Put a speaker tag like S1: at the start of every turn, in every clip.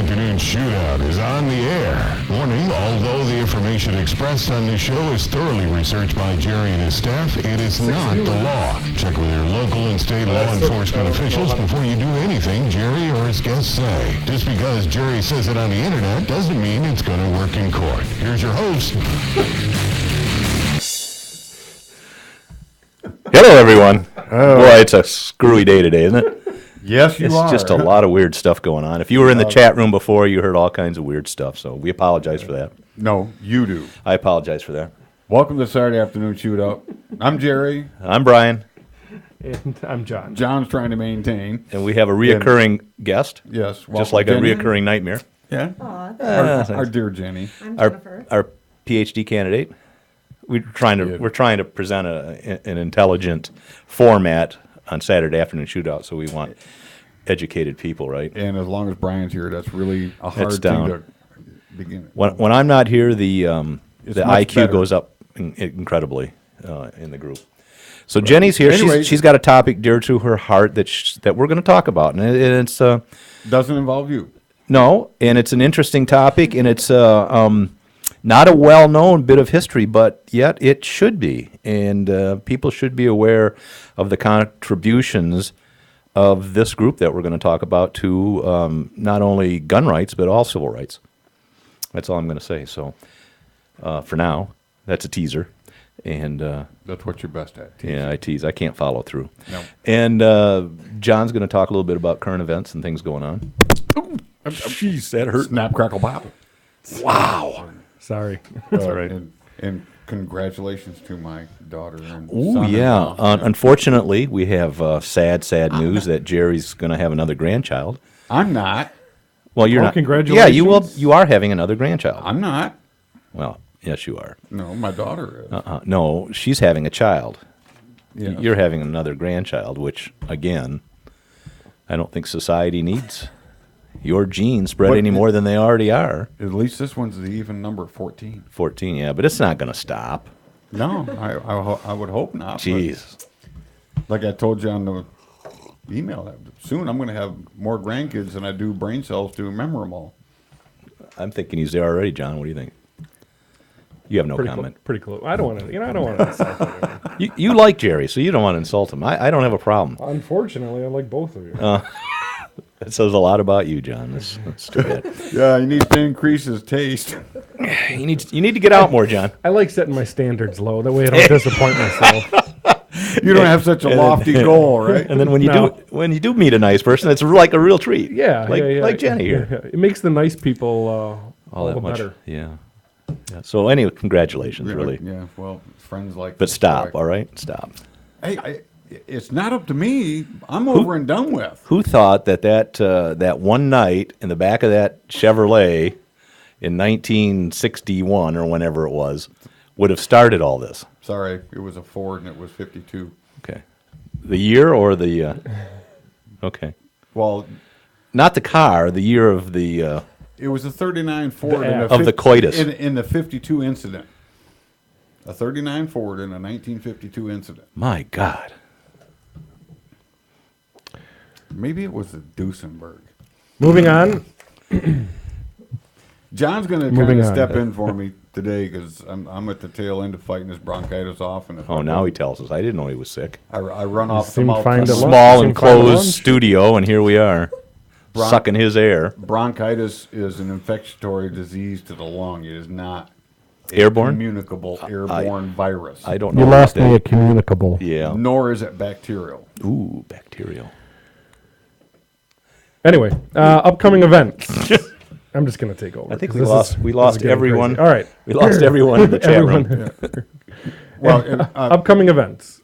S1: afternoon shootout is on the air. Warning, although the information expressed on this show is thoroughly researched by Jerry and his staff, it is not the law. Check with your local and state law enforcement officials before you do anything Jerry or his guests say. Just because Jerry says it on the internet doesn't mean it's going to work in court. Here's your host.
S2: Hello, everyone. Boy, it's a screwy day today, isn't it?
S3: Yes, you are.
S2: It's just a lot of weird stuff going on. If you were in the chat room before, you heard all kinds of weird stuff, so we apologize for that.
S3: No, you do.
S2: I apologize for that.
S3: Welcome to Saturday Afternoon Shootout. I'm Jerry.
S2: I'm Brian.
S4: And I'm John.
S3: John's trying to maintain.
S2: And we have a reoccurring guest.
S3: Yes.
S2: Just like
S3: Jenny.
S2: a reoccurring nightmare.
S3: Yeah. Our dear Jenny.
S5: I'm Jennifer.
S2: Our PhD candidate. We're trying to present an intelligent format on Saturday Afternoon Shootout, so we want educated people, right?
S3: And as long as Brian's here, that's really a hard
S2: It's
S3: thing
S2: down.
S3: to begin.
S2: When I'm not here, the
S3: It's
S2: IQ
S3: much better.
S2: goes up incredibly in the group. So Jenny's here.
S3: Anyway,
S2: She's got a topic dear to her heart that we're going to talk about, and it's
S3: Doesn't involve you.
S2: no, and it's an interesting topic, and it's not a well-known bit of history, but yet it should be, and people should be aware of the contributions of this group that we're going to talk about to not only gun rights but all civil rights. That's all I'm going to say. So for now, that's a teaser, and
S3: That's what you're best at.
S2: yeah, I tease. I can't follow through.
S3: No.
S2: And John's going to talk a little bit about current events and things going on.
S3: Jeez, that hurt. Snap, crackle, pop.
S2: Wow.
S4: Sorry.
S2: That's all right.
S3: And congratulations to my daughter and
S2: Ooh,
S3: son.
S2: yeah. Unfortunately, we have sad news that Jerry's going to have another grandchild.
S3: I'm not.
S2: Well, you're
S4: Oh,
S2: not.
S4: congratulations.
S2: Yeah, you will. You are having another grandchild.
S3: I'm not.
S2: Well, yes, you are.
S3: No, my daughter is.
S2: No, she's having a child.
S3: Yes.
S2: You're having another grandchild, which, again, I don't think society needs your genes spread
S3: What-
S2: any more than they already are.
S3: At least this one's the even number 14.
S2: 14, yeah, but it's not going to stop.
S3: No, I would hope not. but
S2: Jeez.
S3: like I told you on the email, soon I'm going to have more grandkids than I do brain cells to remember them all.
S2: I'm thinking he's there already, John. What do you think? You have no comment.
S4: Pretty close. I don't want to. I don't want to insult anyone.
S2: You like Jerry, so you don't want to insult him. I don't have a problem.
S4: Unfortunately, I like both of you.
S2: That says a lot about you, John. That's too bad.
S3: Yeah, he needs to increase his taste.
S2: You need to get out more, John.
S4: I like setting my standards low. That way I don't disappoint myself.
S3: You don't have such a lofty goal, right?
S2: And then when you
S4: No.
S2: do meet a nice person, it's like a real treat.
S4: Yeah,
S2: like Jenny here.
S4: Yeah. It makes the nice people all
S2: That
S4: the
S2: much,
S4: better.
S2: yeah. So anyway, congratulations, really.
S3: Yeah, well, friends like
S2: But
S3: this,
S2: stop,
S3: correct.
S2: all right, stop.
S3: Hey, it's not up to me. I'm over and done with.
S2: Who thought that one night in the back of that Chevrolet in 1961 or whenever it was would have started all this?
S3: Sorry, it was a Ford and it was 52.
S2: Okay, the year or the okay,
S3: Well,
S2: not the car, the year of the.
S3: it was a 39 Ford
S4: The act.
S2: Of the coitus.
S3: in the 52 incident. A 39 Ford in a 1952 incident.
S2: My God.
S3: Maybe it was a Duesenberg.
S4: Moving on.
S3: John's going to
S4: Moving
S3: kind of
S4: on.
S3: step in for me today because I'm at the tail end of fighting this bronchitis off. And if
S2: Oh, now he tells us. I didn't know he was sick.
S3: I run off the
S4: seemed
S3: mouth.
S4: fine to
S3: tunnel.
S4: look.
S2: Small
S4: Seemed fine to
S2: enclosed
S4: lunch.
S2: studio, and here we are, sucking his air.
S3: Bronchitis is an infectory disease to the lung. It is not a
S2: Airborne?
S3: communicable airborne virus.
S2: I don't know.
S4: You
S2: about
S4: lost
S2: that.
S4: me at communicable.
S2: Yeah.
S3: Nor is it bacterial.
S2: Ooh, bacterial.
S4: Anyway, upcoming events. I'm just going to take over.
S2: I think
S4: 'cause
S2: we
S4: this
S2: lost
S4: is getting
S2: everyone.
S4: crazy. All right.
S2: We lost everyone in the chat room.
S4: Everyone.
S3: Well, and,
S4: Upcoming events.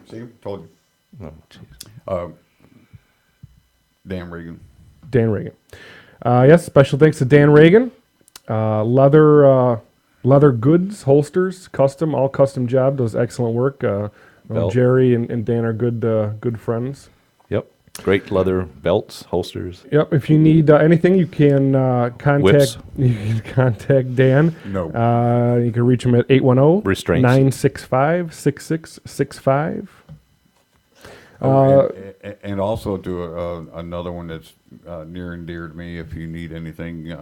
S3: see, told you.
S2: Oh, jeez.
S3: Dan Reagan.
S4: Dan Reagan. Yes, special thanks to Dan Reagan. Leather goods, holsters, all custom job, does excellent work.
S2: Belt.
S4: Jerry and Dan are good friends.
S2: Yep. Great leather belts, holsters.
S4: Yep. If you need anything, you can contact.
S2: Whips.
S4: You can contact Dan.
S3: No.
S4: You can reach him at 810
S2: Restraints.
S4: 965 6665.
S3: And also to another one that's near and dear to me, if you need anything,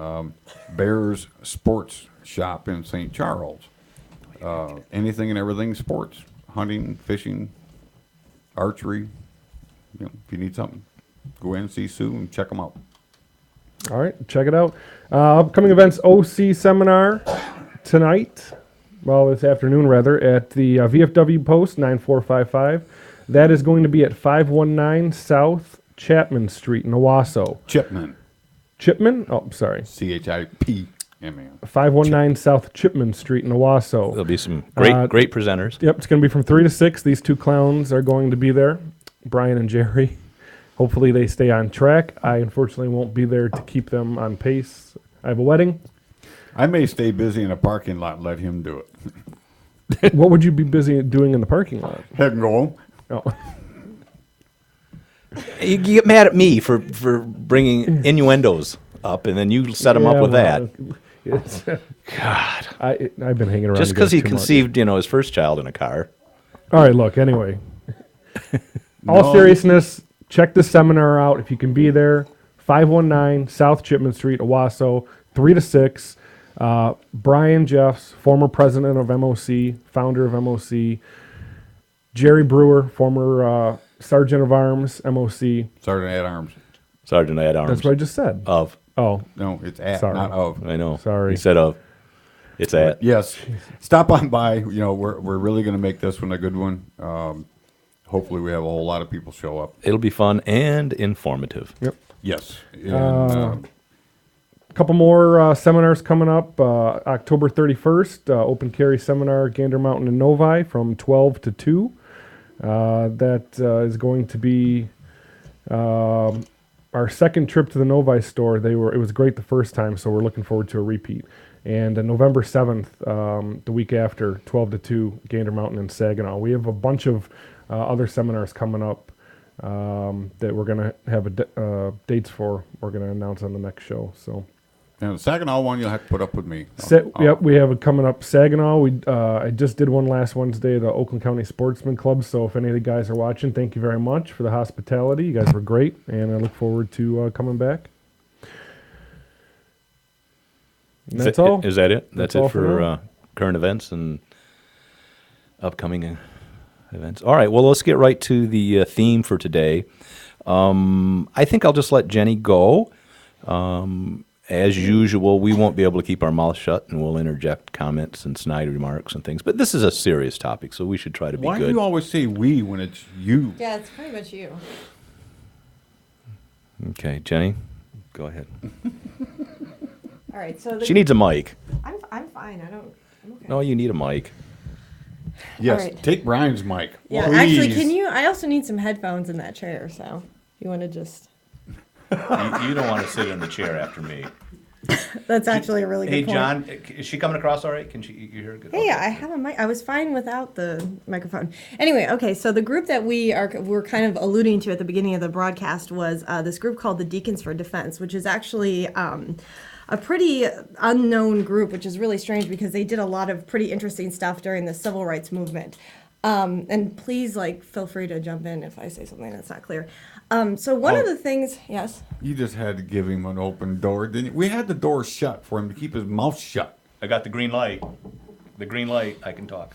S3: Bears Sports Shop in St. Charles. Anything and everything sports, hunting, fishing, archery. If you need something, go in, see Sue, and check them out.
S4: All right, check it out. Upcoming events: OC seminar tonight. Well, this afternoon rather, at the VFW Post 9455. That is going to be at 519 South Chapman Street in Owasso.
S3: Chipman.
S4: Oh, sorry.
S3: CHIPMAN.
S4: 519 South Chipman Street in Owasso.
S2: There'll be some great presenters.
S4: Yep, it's going to be from 3 to 6. These two clowns are going to be there, Brian and Jerry. Hopefully they stay on track. I unfortunately won't be there to keep them on pace. I have a wedding.
S3: I may stay busy in a parking lot and let him do it.
S4: What would you be busy doing in the parking lot?
S3: Head and go.
S4: Oh.
S2: You get mad at me for bringing innuendos up, and then you set him up with that. God.
S4: I've been hanging around.
S2: Just because he conceived, his first child in a car.
S4: All right, look, anyway. All seriousness, check the seminar out if you can be there. 519 South Chipman Street, Owasso, 3 to 6. Brian Jeffs, former president of MOC, founder of MOC. Jerry Brewer, former sergeant of arms, MOC.
S3: Sergeant at arms.
S2: Sergeant at arms.
S4: That's what I just said.
S2: Of.
S4: Oh.
S3: No, it's at,
S4: Sorry.
S3: not of.
S2: I know.
S4: Sorry.
S2: He said of. It's at.
S3: Yes. Stop on by. We're really going to make this one a good one. Hopefully we have a whole lot of people show up.
S2: It'll be fun and informative.
S4: Yep.
S3: Yes. And,
S4: A couple more seminars coming up. October 31st, open carry seminar, Gander Mountain and Novi from 12 to 2. That is going to be our second trip to the Novi store. It was great the first time, so we're looking forward to a repeat. And November 7th, the week after, 12 to 2, Gander Mountain and Saginaw. We have a bunch of other seminars coming up that we're going to have dates for. We're going to announce on the next show. So.
S3: and the Saginaw one you'll have to put up with me.
S4: Yep, we have it coming up. Saginaw. I just did one last Wednesday at the Oakland County Sportsman Club. So if any of the guys are watching, thank you very much for the hospitality. You guys were great, and I look forward to coming back. And that's all.
S2: Is that it? That's it
S4: for
S2: for current events and upcoming events. All right. Well, let's get right to the theme for today. I think I'll just let Jenny go. As usual, we won't be able to keep our mouth shut, and we'll interject comments and snide remarks and things. But this is a serious topic, so we should try to be
S3: Why
S2: good.
S3: do you always say we when it's you?
S5: Yeah, it's pretty much you.
S2: Okay, Jenny, go ahead.
S5: All right, so
S2: She needs a mic.
S5: I'm fine. I'm okay.
S2: No, you need a mic.
S3: Yes.
S5: All right.
S3: Take Brian's mic.
S5: Yeah,
S3: Please.
S5: actually, can you? I also need some headphones in that chair, so you want to just.
S2: You don't want to sit in the chair after me.
S5: That's actually a really good
S2: Hey,
S5: point.
S2: John, is she coming across all right? Can you hear her good?
S5: Hey, I have a mic. I was fine without the microphone. Anyway, okay, so the group that we're kind of alluding to at the beginning of the broadcast was this group called the Deacons for Defense, which is actually a pretty unknown group, which is really strange because they did a lot of pretty interesting stuff during the civil rights movement. And please, feel free to jump in if I say something that's not clear. So one of the things, yes?
S3: You just had to give him an open door, didn't you? We had the door shut for him to keep his mouth shut.
S2: I got the green light. The green light, I can talk.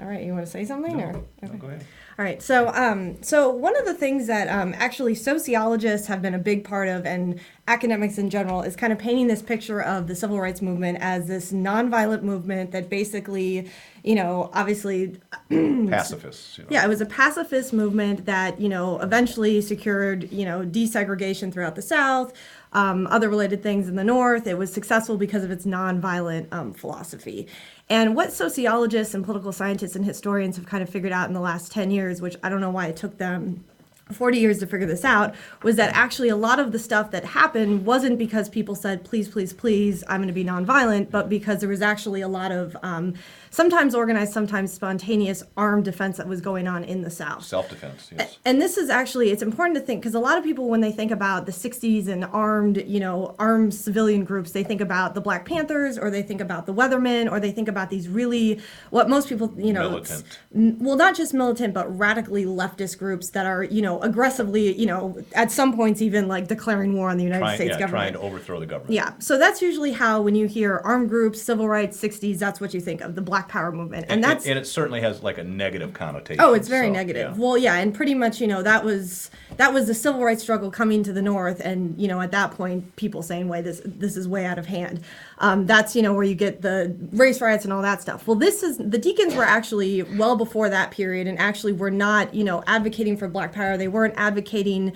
S5: All right, you want to say something?
S2: No.
S5: Or? Okay.
S2: No, go ahead.
S5: All right, so one of the things that actually sociologists have been a big part of, and academics in general, is kind of painting this picture of the civil rights movement as this nonviolent movement that basically, obviously...
S2: Pacifists.
S5: Yeah, it was a pacifist movement that, eventually secured, desegregation throughout the South, other related things in the North. It was successful because of its nonviolent philosophy. And what sociologists and political scientists and historians have kind of figured out in the last 10 years, which I don't know why it took them 40 years to figure this out, was that actually a lot of the stuff that happened wasn't because people said, please, please, please, I'm going to be nonviolent, but because there was actually a lot of sometimes organized, sometimes spontaneous armed defense that was going on in the South.
S2: Self-defense, yes.
S5: And this is actually, it's important to think, because a lot of people, when they think about the 60s and armed civilian groups, they think about the Black Panthers, or they think about the Weathermen, or they think about these really, what most people,
S2: Militant.
S5: well, not just militant, but radically leftist groups that are, aggressively, at some points even like declaring war on the United States government.
S2: Trying to overthrow the government.
S5: Yeah, so that's usually how, when you hear armed groups, civil rights, 60s, that's what you think of, the Black Power movement. And that's...
S2: And it certainly has like a negative connotation.
S5: Oh, it's very
S2: so,
S5: negative.
S2: Yeah.
S5: Well, yeah, and pretty much, that was the civil rights struggle coming to the North, and, at that point, people saying, wait, this is way out of hand. That's, where you get the race riots and all that stuff. Well, the Deacons were actually well before that period, and actually were not, advocating for Black Power. They were advocating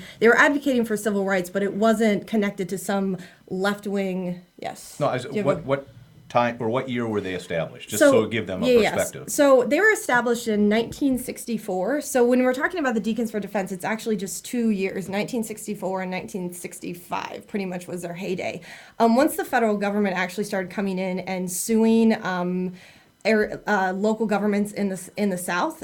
S5: for civil rights, but it wasn't connected to some left-wing, yes.
S2: No, what time or what year were they established? Just so give them a perspective.
S5: Yes. So they were established in 1964. So when we're talking about the Deacons for Defense, it's actually just 2 years, 1964 and 1965, pretty much was their heyday. Once the federal government actually started coming in and suing local governments in the South,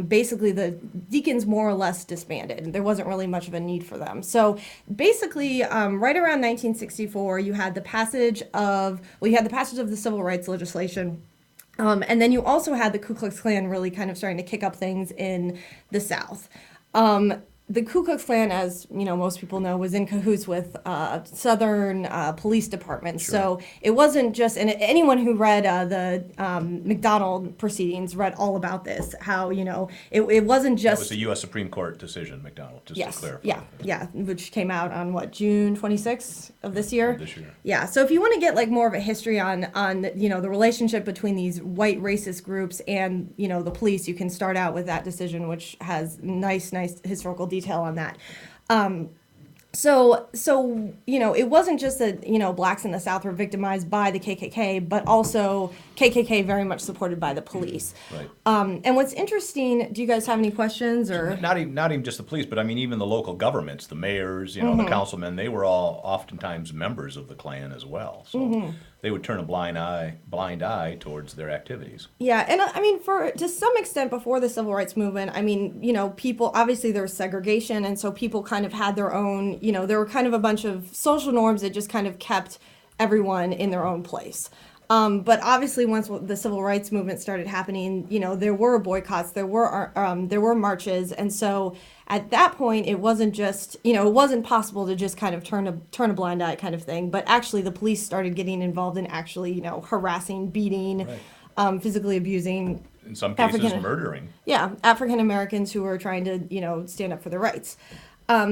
S5: basically the Deacons more or less disbanded. There wasn't really much of a need for them. So basically, right around 1964, you had the passage of the civil rights legislation. And then you also had the Ku Klux Klan really kind of starting to kick up things in the South. The Ku Klux Klan, as most people know, was in cahoots with Southern police departments. Sure. So it wasn't just, and anyone who read the McDonald proceedings read all about this. How it wasn't just.
S2: That was a U.S. Supreme Court decision, McDonald. Just
S5: yes,
S2: to clarify.
S5: Yeah, which came out on June 26th of this year.
S2: This year.
S5: Yeah. So if you want to get like more of a history on the relationship between these white racist groups and the police, you can start out with that decision, which has nice historical detail on that. So it wasn't just that blacks in the South were victimized by the KKK, but also KKK very much supported by the police.
S2: Right.
S5: And what's interesting, do you guys have any questions or?
S2: Not even just the police, but I mean even the local governments, the mayors, the councilmen, they were all oftentimes members of the Klan as well. So they would turn a blind eye towards their activities.
S5: Yeah, and I mean, to some extent before the civil rights movement, I mean, people, obviously there was segregation, and so people kind of had their own, there were kind of a bunch of social norms that just kind of kept everyone in their own place. But obviously, once the civil rights movement started happening, there were boycotts, there were marches, and so at that point, it wasn't just, it wasn't possible to just kind of turn a blind eye kind of thing. But actually, the police started getting involved in actually, harassing, beating, physically abusing.
S2: In some cases, murdering.
S5: Yeah, African Americans who were trying to, stand up for their rights.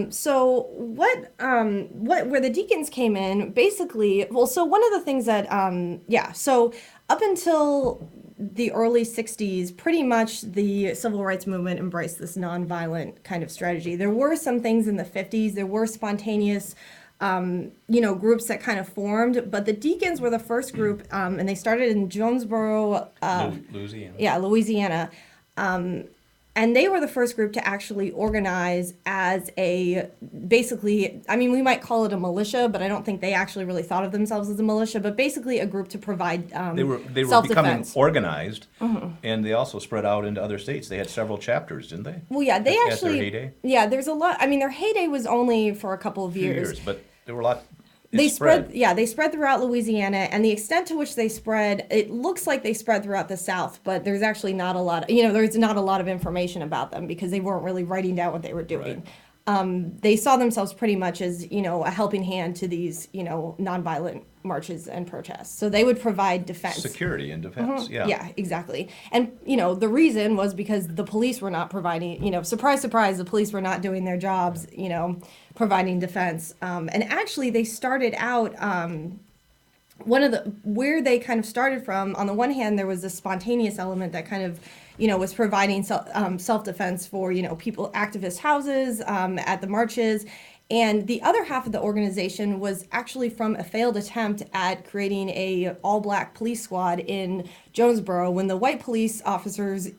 S5: So where the Deacons came in, basically, so one of the things that, so up until the early 60s, pretty much the civil rights movement embraced this nonviolent kind of strategy. There were some things in the 50s, there were spontaneous, groups that kind of formed, but the Deacons were the first group, and they started in Jonesboro,
S2: Louisiana.
S5: Yeah, Louisiana. And they were the first group to actually organize as basically, I mean, we might call it a militia, but I don't think they actually really thought of themselves as a militia, but basically a group to provide
S2: they were becoming organized, and they also spread out into other states. They had several chapters, didn't they?
S5: Well, yeah, they
S2: at
S5: actually,
S2: their heyday?
S5: Yeah, there's a lot. I mean, their heyday was only for a couple of years.
S2: But there were a lot.
S5: They spread throughout Louisiana, and the extent to which they spread, it looks like they spread throughout the South, but there's actually not a lot, there's not a lot of information about them because they weren't really writing down what they were doing. Right. They saw themselves pretty much as, a helping hand to these, nonviolent marches and protests. So they would provide defense.
S2: Security and defense, yeah.
S5: Yeah, exactly. And, the reason was because the police were not providing, surprise, surprise, the police were not doing their jobs, providing defense. And actually they started out, where they kind of started from, on the one hand, there was a spontaneous element that kind of, was providing self-defense for, people, activist houses, at the marches. And the other half of the organization was actually from a failed attempt at creating a all-black police squad in Jonesboro when the white police officers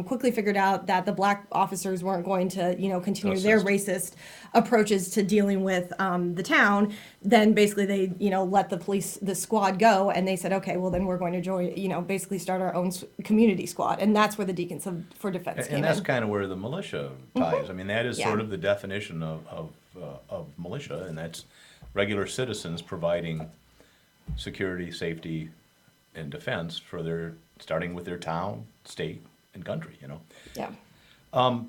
S5: quickly figured out that the black officers weren't going to, continue their racist approaches to dealing with the town. Then basically they, let the squad go, and they said, okay, well then we're going to join, basically start our own community squad, and that's where the Deacons for Defense came in.
S2: And that's kind of where the militia ties. I mean, that is
S5: Yeah.
S2: sort of the definition of militia, and that's regular citizens providing security, safety, and defense for starting with their town, state, and country.
S5: Yeah.
S2: I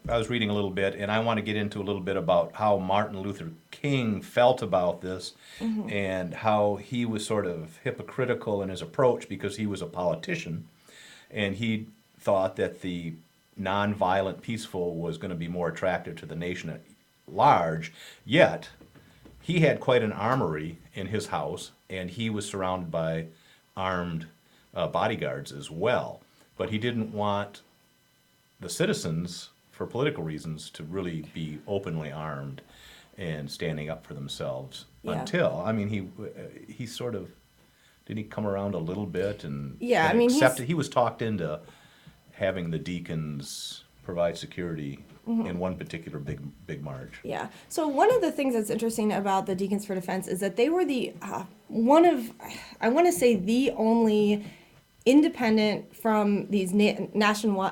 S2: was reading a little bit, and I want to get into a little bit about how Martin Luther King felt about this, and how he was sort of hypocritical in his approach because he was a politician, and he thought that the nonviolent, peaceful was going to be more attractive to the nation at large. Yet, he had quite an armory in his house, and he was surrounded by armed bodyguards as well. But he didn't want the citizens, for political reasons, to really be openly armed and standing up for themselves.
S5: Yeah.
S2: Until, I mean, he sort of, didn't he come around a little bit and
S5: Yeah,
S2: and
S5: I mean,
S2: accepted? He was talked into having the Deacons provide security in one particular big march.
S5: Yeah. So one of the things that's interesting about the Deacons for Defense is that they were the one of, I want to say, the only independent from these national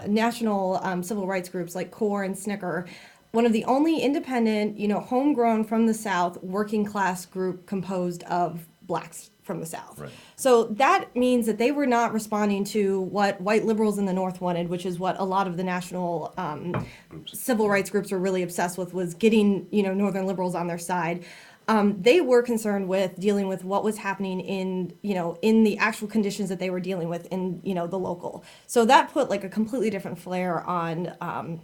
S5: civil rights groups like CORE and SNCR, one of the only independent, homegrown from the South working class group composed of blacks from the South.
S2: Right.
S5: So that means that they were not responding to what white liberals in the North wanted, which is what a lot of the national civil rights groups were really obsessed with, was getting, Northern liberals on their side. They were concerned with dealing with what was happening in the actual conditions that they were dealing with in, the local. So that put like a completely different flair on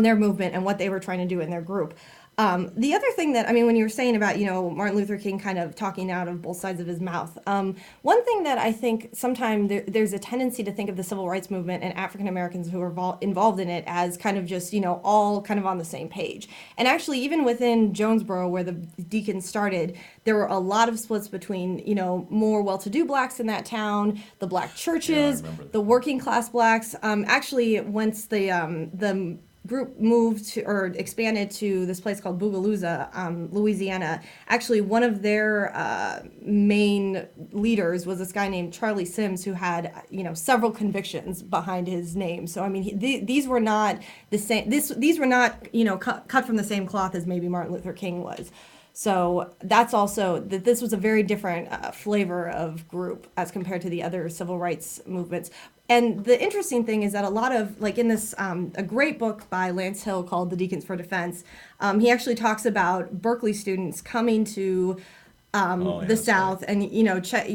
S5: their movement and what they were trying to do in their group. The other thing that, when you were saying about, Martin Luther King kind of talking out of both sides of his mouth, one thing that I think sometimes there's a tendency to think of the civil rights movement and African Americans who are involved in it as kind of just, all kind of on the same page. And actually, even within Jonesboro, where the Deacons started, there were a lot of splits between, more well-to-do blacks in that town, the black churches, the working class blacks. Actually, once the group moved to, or expanded to this place called Bogalusa, Louisiana. Actually, one of their main leaders was this guy named Charlie Sims, who had several convictions behind his name. So these were not the same. These were not cut from the same cloth as maybe Martin Luther King was. So that's also that this was a very different flavor of group as compared to the other civil rights movements. And the interesting thing is that a lot of, like in this, a great book by Lance Hill called The Deacons for Defense, he actually talks about Berkeley students coming to the South and,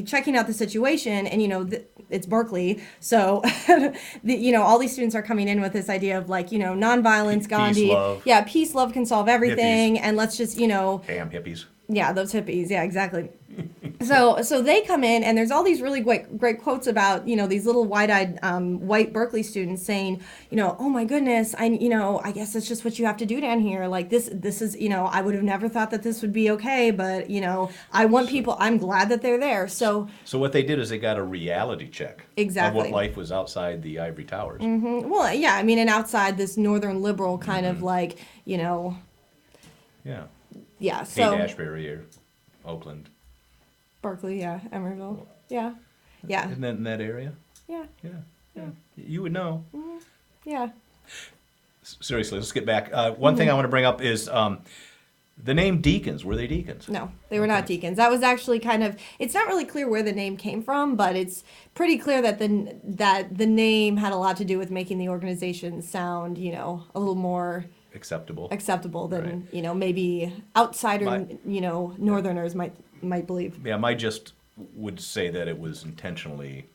S5: checking out the situation, and, it's Berkeley. So, all these students are coming in with this idea of like, nonviolence, Gandhi.
S2: Peace, love.
S5: Yeah, peace, love can solve everything.
S2: Hippies.
S5: And let's just,
S2: Damn hippies.
S5: Yeah, those hippies. Yeah, exactly. So they come in, and there's all these really great quotes about, these little wide-eyed white Berkeley students saying, oh my goodness, I guess it's just what you have to do down here. Like this is, I would have never thought that this would be okay, but I want people. I'm glad that they're there. So
S2: what they did is they got a reality check
S5: Exactly.
S2: of what life was outside the ivory towers.
S5: well, yeah, and outside this northern liberal kind of like,
S2: Yeah.
S5: yeah. So
S2: Haight-Ashbury or Oakland.
S5: Berkeley, yeah, Emeryville, yeah.
S2: Isn't that in that area?
S5: Yeah.
S2: Yeah. You would know.
S5: Yeah.
S2: Seriously, let's get back. One thing I want to bring up is the name Deacons. Were they Deacons?
S5: No, they were not Deacons. That was actually kind of, it's not really clear where the name came from, but it's pretty clear that the name had a lot to do with making the organization sound, a little more
S2: acceptable
S5: than, maybe outsider, Northerners might believe.
S2: Yeah, my just would say that it was intentionally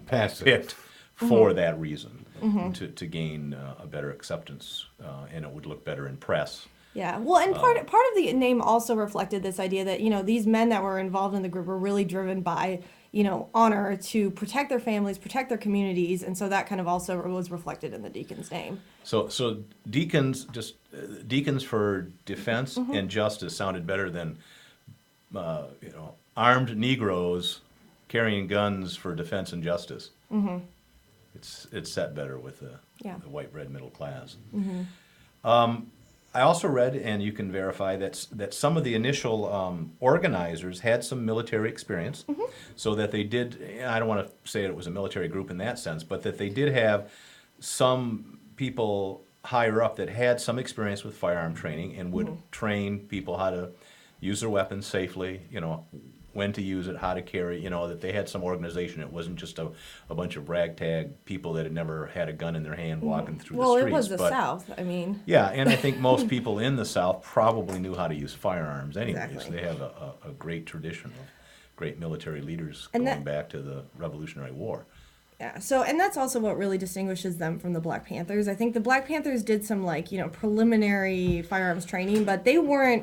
S3: Passive.
S2: picked for that reason, to gain a better acceptance, and it would look better in press.
S5: Yeah, well, and part of the name also reflected this idea that these men that were involved in the group were really driven by honor to protect their families, protect their communities, and so that kind of also was reflected in the Deacons name.
S2: So Deacons, Deacons for Defense and Justice sounded better than, armed Negroes carrying guns for defense and justice. Mm-hmm. It's set better with the white bread middle class. Mm-hmm. I also read, and you can verify, that some of the initial organizers had some military experience, so that they did, I don't want to say it was a military group in that sense, but that they did have some people higher up that had some experience with firearm training and would train people how to use their weapons safely, when to use it, how to carry, that they had some organization. It wasn't just a bunch of ragtag people that had never had a gun in their hand walking through the streets.
S5: Well, it was the South, I mean.
S2: Yeah, and I think most people in the South probably knew how to use firearms anyway.
S5: Exactly.
S2: So they have a great tradition of great military leaders going back to the Revolutionary War.
S5: Yeah, so, and that's also what really distinguishes them from the Black Panthers. I think the Black Panthers did some, preliminary firearms training, but they were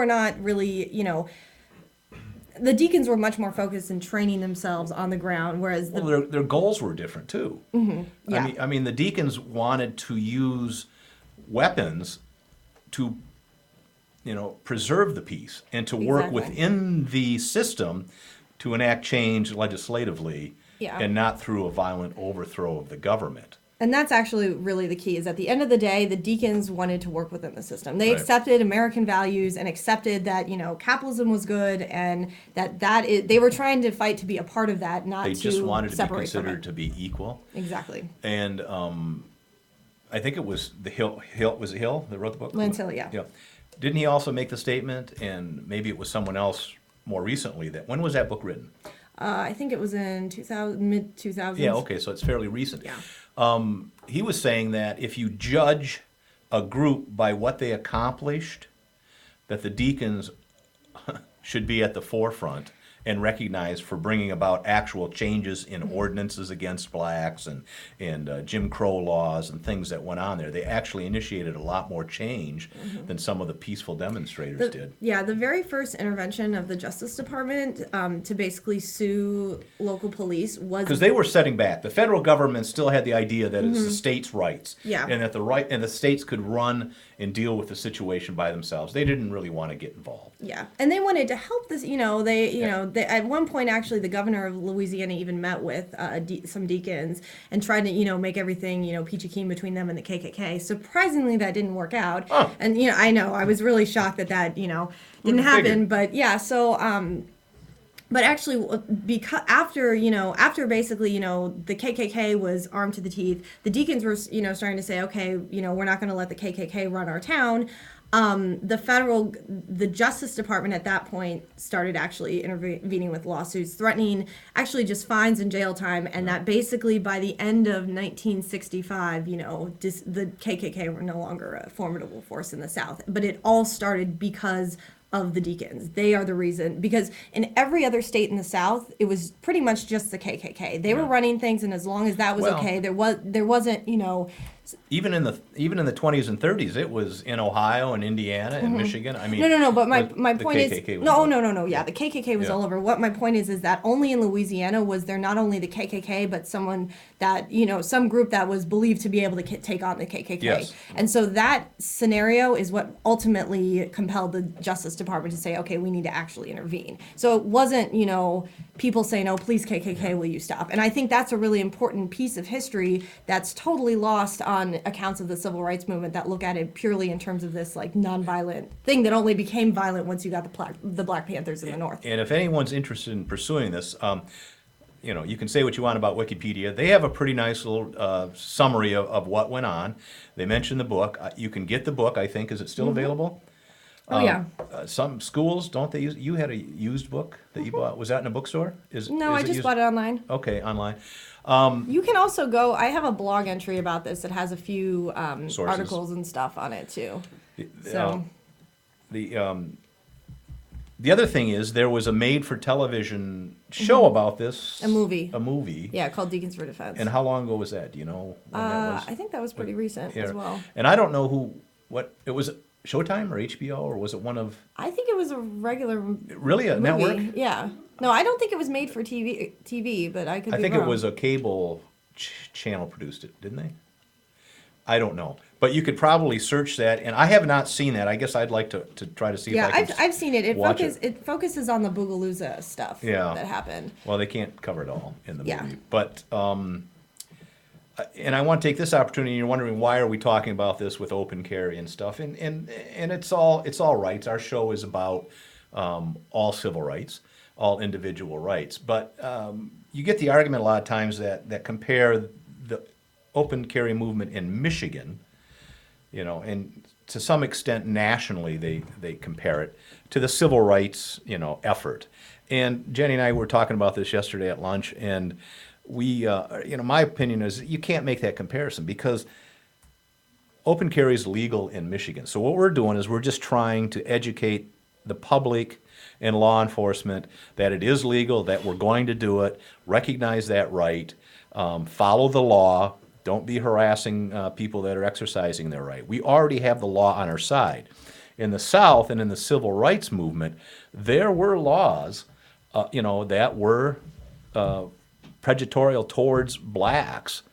S5: not really, the Deacons were much more focused in training themselves on the ground, whereas
S2: their goals were different too. Mm-hmm. Yeah. I mean, the Deacons wanted to use weapons to, preserve the peace and to work within the system to enact change legislatively, and not through a violent overthrow of the government.
S5: And that's actually really the key, is at the end of the day, the Deacons wanted to work within the system. They accepted American values and accepted that, capitalism was good, and they were trying to fight to be a part of that, not to separate from it.
S2: They just wanted to be considered to be equal.
S5: Exactly.
S2: And I think it was Hill that wrote the book?
S5: Lance Hill, yeah.
S2: Didn't he also make the statement, and maybe it was someone else more recently, when was that book written?
S5: I think it was in mid-2000s.
S2: Yeah, okay, so it's fairly recent.
S5: Yeah.
S2: He was saying that if you judge a group by what they accomplished, that the Deacons should be at the forefront and recognized for bringing about actual changes in ordinances against blacks and Jim Crow laws and things that went on there. They actually initiated a lot more change than some of the peaceful demonstrators did.
S5: Yeah, the very first intervention of the Justice Department to basically sue local police was...
S2: Because they were setting back. The federal government still had the idea that it's the states' rights.
S5: Yeah.
S2: And that the states could run and deal with the situation by themselves. They didn't really want to get involved.
S5: Yeah, and they wanted to help this. They at one point actually the governor of Louisiana even met with some Deacons and tried to make everything peachy keen between them and the KKK. Surprisingly, that didn't work out.
S2: Oh.
S5: And I know I was really shocked that didn't happen. But yeah, so. But actually, because after basically, the KKK was armed to the teeth, the Deacons were, starting to say, okay, we're not going to let the KKK run our town. The Justice Department at that point started actually intervening with lawsuits, threatening actually just fines and jail time, and that basically by the end of 1965, the KKK were no longer a formidable force in the South. But it all started because of the Deacons. They are the reason, because in every other state in the South, it was pretty much just the KKK. They were running things, and as long as that was okay, there wasn't
S2: even in the 20s and 30s, it was in Ohio and Indiana and Michigan. I mean,
S5: no. But my point is, no. Yeah, the KKK was
S2: Yeah.
S5: all over. What my point is that only in Louisiana was there not only the KKK, but someone that some group that was believed to be able to take on the KKK.
S2: Yes.
S5: And so that scenario is what ultimately compelled the Justice Department to say, okay, we need to actually intervene. So it wasn't people saying, oh, please KKK, will you stop? And I think that's a really important piece of history that's totally lost on accounts of the civil rights movement that look at it purely in terms of this nonviolent thing that only became violent once you got the Black Panthers in the North.
S2: And if anyone's interested in pursuing this, you can say what you want about Wikipedia. They have a pretty nice little summary of what went on. They mention the book. You can get the book, I think. Is it still available?
S5: Oh, yeah.
S2: Some schools, don't they use... You had a used book that you bought. Was that in a bookstore?
S5: No, I just bought it online.
S2: Okay, online.
S5: You can also go... I have a blog entry about this that has a few articles and stuff on it, too.
S2: The other thing is there was a made-for-television show about this.
S5: A movie.
S2: A movie.
S5: Yeah, called Deacons for Defense.
S2: And how long ago was that? Do you know when that was?
S5: I think that was pretty recent as well.
S2: And I don't know what it was. Showtime or HBO, or was it one of
S5: I think it was a regular
S2: really a
S5: movie.
S2: network?
S5: Yeah. No, I don't think it was made for TV, but I could
S2: I
S5: be
S2: think
S5: wrong.
S2: it was a cable channel produced it, didn't they? I don't know, but you could probably search that, and I have not seen that. I guess I'd like to try to see
S5: Yeah,
S2: if I can
S5: I've seen it.
S2: watch
S5: It focuses on the Bogalusa stuff
S2: Yeah.
S5: that happened.
S2: Well, they can't cover it all in the
S5: Yeah.
S2: movie, but and I want to take this opportunity. You're wondering why are we talking about this with open carry and stuff, and it's all rights. Our show is about all civil rights, all individual rights, but you get the argument a lot of times that compare the open carry movement in Michigan, and to some extent nationally they compare it to the civil rights, effort. And Jenny and I were talking about this yesterday at lunch, and we, my opinion is you can't make that comparison because open carry is legal in Michigan. So what we're doing is we're just trying to educate the public and law enforcement that it is legal, that we're going to do it, recognize that right, follow the law, don't be harassing people that are exercising their right. We already have the law on our side. In the South and in the civil rights movement, there were laws, that were prejudicial towards blacks.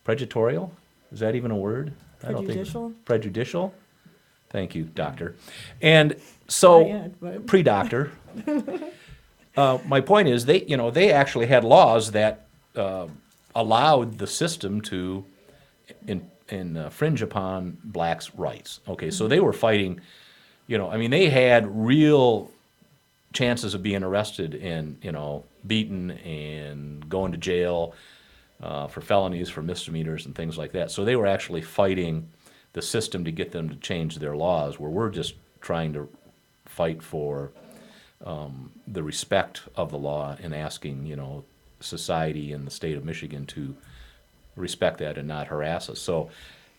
S2: Prejudicial? Is that even a word?
S5: Prejudicial?
S2: Prejudicial? Thank you, doctor. And so,
S5: Not yet, but-
S2: pre-doctor. My point is, they actually had laws that allowed the system to infringe upon blacks' rights. Okay, so they were fighting. They had real chances of being arrested and beaten and going to jail for felonies, for misdemeanors and things like that. So they were actually fighting the system to get them to change their laws, where we're just trying to fight for the respect of the law and asking society in the state of Michigan to respect that and not harass us. So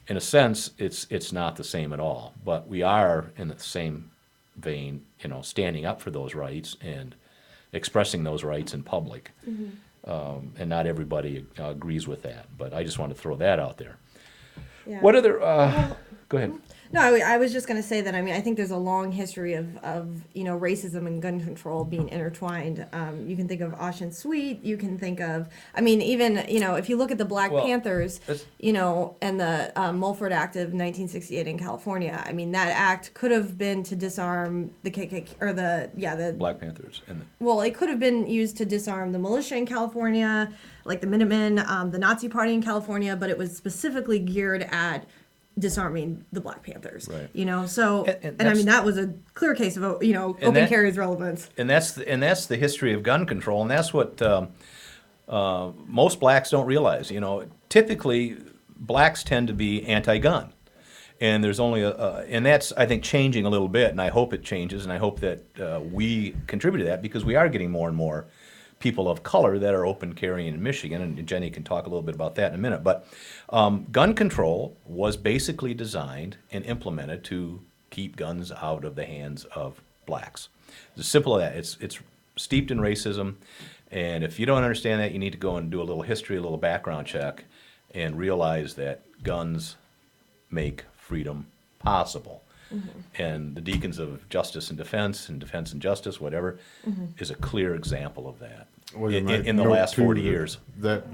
S2: in a sense it's not the same at all, but we are in the same vein, standing up for those rights and expressing those rights in public. And not everybody agrees with that, but I just want to throw that out there.
S5: Yeah.
S2: What other, go ahead.
S5: No, I was just going to say that, I think there's a long history of racism and gun control being intertwined. You can think of Ossian Sweet, you can think of, even, if you look at the Black Panthers, and the Mulford Act of 1968 in California, that act could have been to disarm the KKK, or the
S2: Black Panthers.
S5: well, it could have been used to disarm the militia in California, like the Minutemen, the Nazi Party in California, but it was specifically geared at disarming the Black Panthers.
S2: Right.
S5: So
S2: And
S5: that was a clear case of open
S2: that-
S5: carry's relevance.
S2: And that's the history of gun control, and that's what most blacks don't realize. Typically blacks tend to be anti-gun, and there's only and that's, I think, changing a little bit, and I hope it changes, and I hope that we contribute to that, because we are getting more and more people of color that are open carrying in Michigan, and Jenny can talk a little bit about that in a minute. But gun control was basically designed and implemented to keep guns out of the hands of blacks. It's as simple as that. It's steeped in racism, and if you don't understand that, you need to go and do a little history, a little background check, and realize that guns make freedom possible. And the Deacons of Justice and Defense and Justice, whatever, is a clear example of that
S3: Well, you might
S2: in the
S3: note,
S2: last
S3: too,
S2: 40 years.
S3: that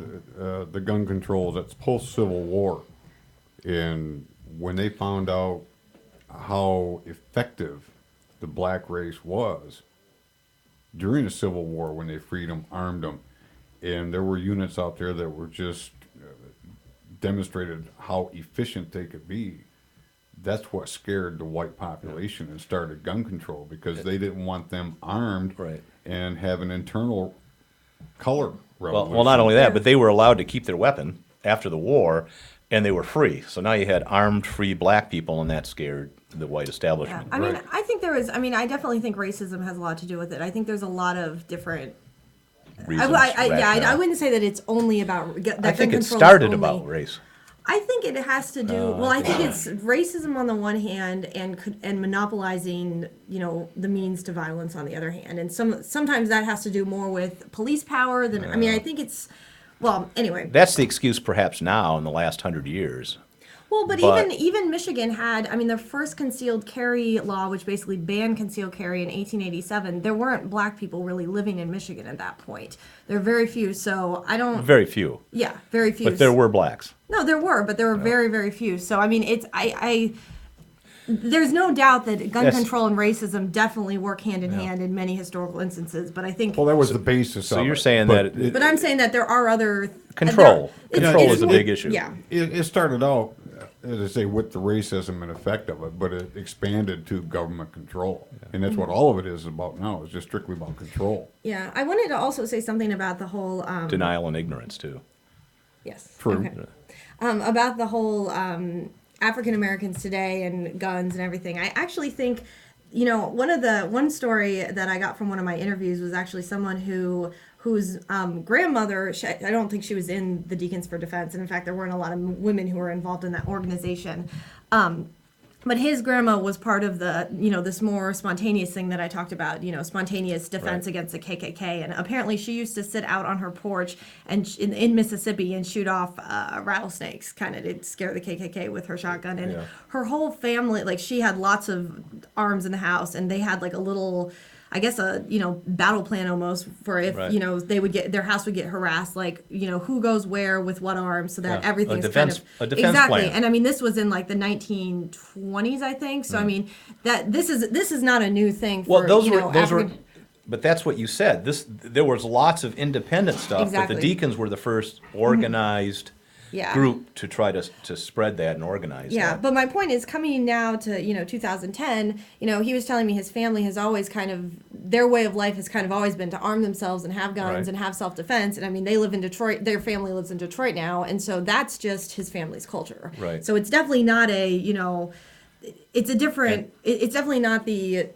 S3: the gun control, that's post-Civil War. And when they found out how effective the black race was during the Civil War, when they freed them, armed them, and there were units out there that were just demonstrated how efficient they could be. That's what scared the white population and started gun control, because they didn't want them armed
S2: Right.
S3: and have an internal color revolution.
S2: Well, not only that, but they were allowed to keep their weapon after the war, and they were free. So now you had armed, free black people, and that scared the white establishment.
S3: Right.
S5: I think there is. I definitely think racism has a lot to do with it. I think there's a lot of different.
S2: Reasons,
S5: I
S2: rationale.
S5: wouldn't say that it's only about. That
S2: I think
S5: gun
S2: it
S5: control is
S2: started
S5: only-
S2: about race.
S5: I think it has to do. Well, I think it's racism on the one hand, and monopolizing, the means to violence on the other hand, and sometimes that has to do more with police power than. I think it's. Well, anyway.
S2: That's the excuse perhaps now in the last 100 years.
S5: Well, but
S2: But-
S5: even Michigan had, I mean, their first concealed carry law, which basically banned concealed carry in 1887. There weren't black people really living in Michigan at that point. There were very few. So I don't.
S2: Very few.
S5: Yeah, very few.
S2: But there were blacks.
S5: No, there were, but there were very, very few. So I mean, there's no doubt that gun
S2: Yes.
S5: control and racism definitely work hand in hand in many historical instances. But I think.
S3: Well, that was the basis
S2: So
S3: of
S2: you're
S3: it.
S2: saying
S3: But
S2: that
S5: But I'm saying that there are other
S2: Control. Control
S5: it's-
S2: is a big issue.
S5: Yeah.
S3: it started out, as I say, with the racism and effect of it, but it expanded to government control. And that's what all of it is about now, is just strictly about control.
S5: Yeah. I wanted to also say something about the whole.
S2: denial and ignorance too.
S5: Yes.
S3: True.
S5: Okay. About the whole African Americans today and guns and everything. I actually think, one story that I got from one of my interviews was actually someone whose grandmother. I don't think she was in the Deacons for Defense, and in fact, there weren't a lot of women who were involved in that organization. But his grandma was part of the, this more spontaneous thing that I talked about, spontaneous defense
S2: Right.
S5: against the KKK. And apparently she used to sit out on her porch and in Mississippi and shoot off rattlesnakes, kind of to scare the KKK with her shotgun. And
S2: Yeah.
S5: her whole family, like she had lots of arms in the house, and they had like a little, I guess battle plan almost for if,
S2: Right.
S5: they would their house would get harassed, like, who goes where with what arms, so that
S2: Yeah.
S5: everything's
S2: A defense
S5: exactly.
S2: plan.
S5: And I mean, this was in like the 1920s, I think. So I mean, that this is not a new thing for
S2: Well, those were
S5: African.
S2: but that's what you said. There was lots of independent stuff,
S5: Exactly.
S2: but the Deacons were the first organized
S5: Yeah.
S2: group to try to spread that and organize
S5: Yeah,
S2: that.
S5: but my point is coming now to 2010. He was telling me his family has always kind of their way of life has kind of always been to arm themselves and have guns
S2: Right.
S5: and have self-defense. And I mean, they live in Detroit. Their family lives in Detroit now, and so that's just his family's culture.
S2: Right.
S5: So it's definitely not it's a different. It's definitely not the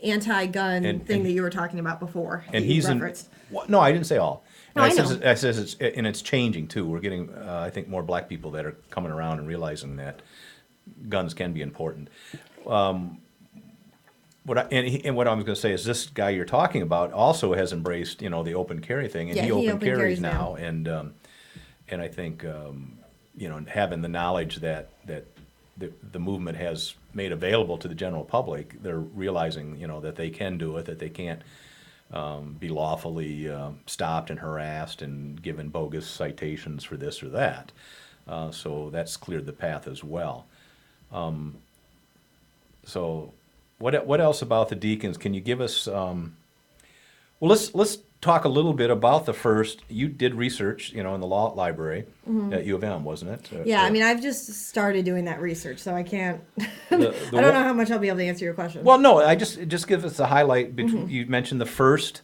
S5: anti-gun
S2: And-
S5: thing
S2: and-
S5: that you were talking about before.
S2: And
S5: that you
S2: he's in.
S5: referenced.
S2: No, I didn't say all.
S5: No,
S2: And
S5: I know.
S2: I says it's and it's changing too. We're getting, I think, more black people that are coming around and realizing that guns can be important. What I was going to say is this guy you're talking about also has embraced, the open carry thing, and
S5: Yeah,
S2: he
S5: he
S2: open
S5: open
S2: carries
S5: carries
S2: now, and I think having the knowledge that the movement has made available to the general public, they're realizing that they can do it, that they can't be lawfully stopped and harassed and given bogus citations for this or that. So that's cleared the path as well. So what else about the Deacons? Can you give us? Well, let's talk a little bit about the first. You did research, in the law library at U of M, wasn't it?
S5: Yeah, I mean, I've just started doing that research, so I can't. I
S2: the
S5: don't know how much I'll be able to answer your question.
S2: Well, no, I just give us a highlight. You mentioned the first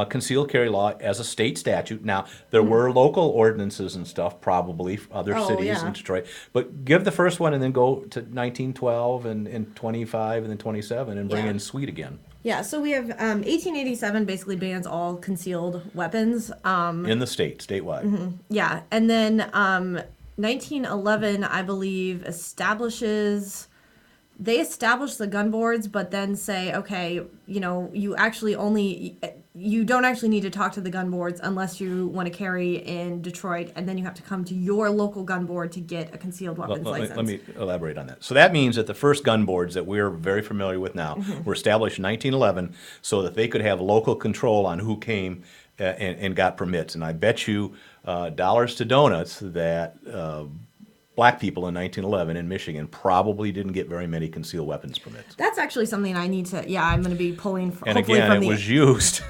S2: concealed carry law as a state statute. Now, there were local ordinances and stuff, probably other
S5: Oh,
S2: cities
S5: yeah.
S2: in Detroit. But give the first one and then go to 1912 and 25 and then 27 and bring
S5: Yeah.
S2: in Sweet again.
S5: Yeah, so we have 1887 basically bans all concealed weapons.
S2: In the state, statewide.
S5: Yeah, and then 1911, I believe, establishes the gun boards, but then say, okay, you don't actually need to talk to the gun boards unless you want to carry in Detroit, and then you have to come to your local gun board to get a concealed weapons license.
S2: Let me elaborate on that. So that means that the first gun boards that we're very familiar with now were established in 1911 so that they could have local control on who came and got permits. And I bet you dollars to donuts that black people in 1911 in Michigan probably didn't get very many concealed weapons permits.
S5: That's actually something I need to. Yeah, I'm going to be pulling.
S2: And
S5: hopefully
S2: again,
S5: from
S2: it
S5: the.
S2: was used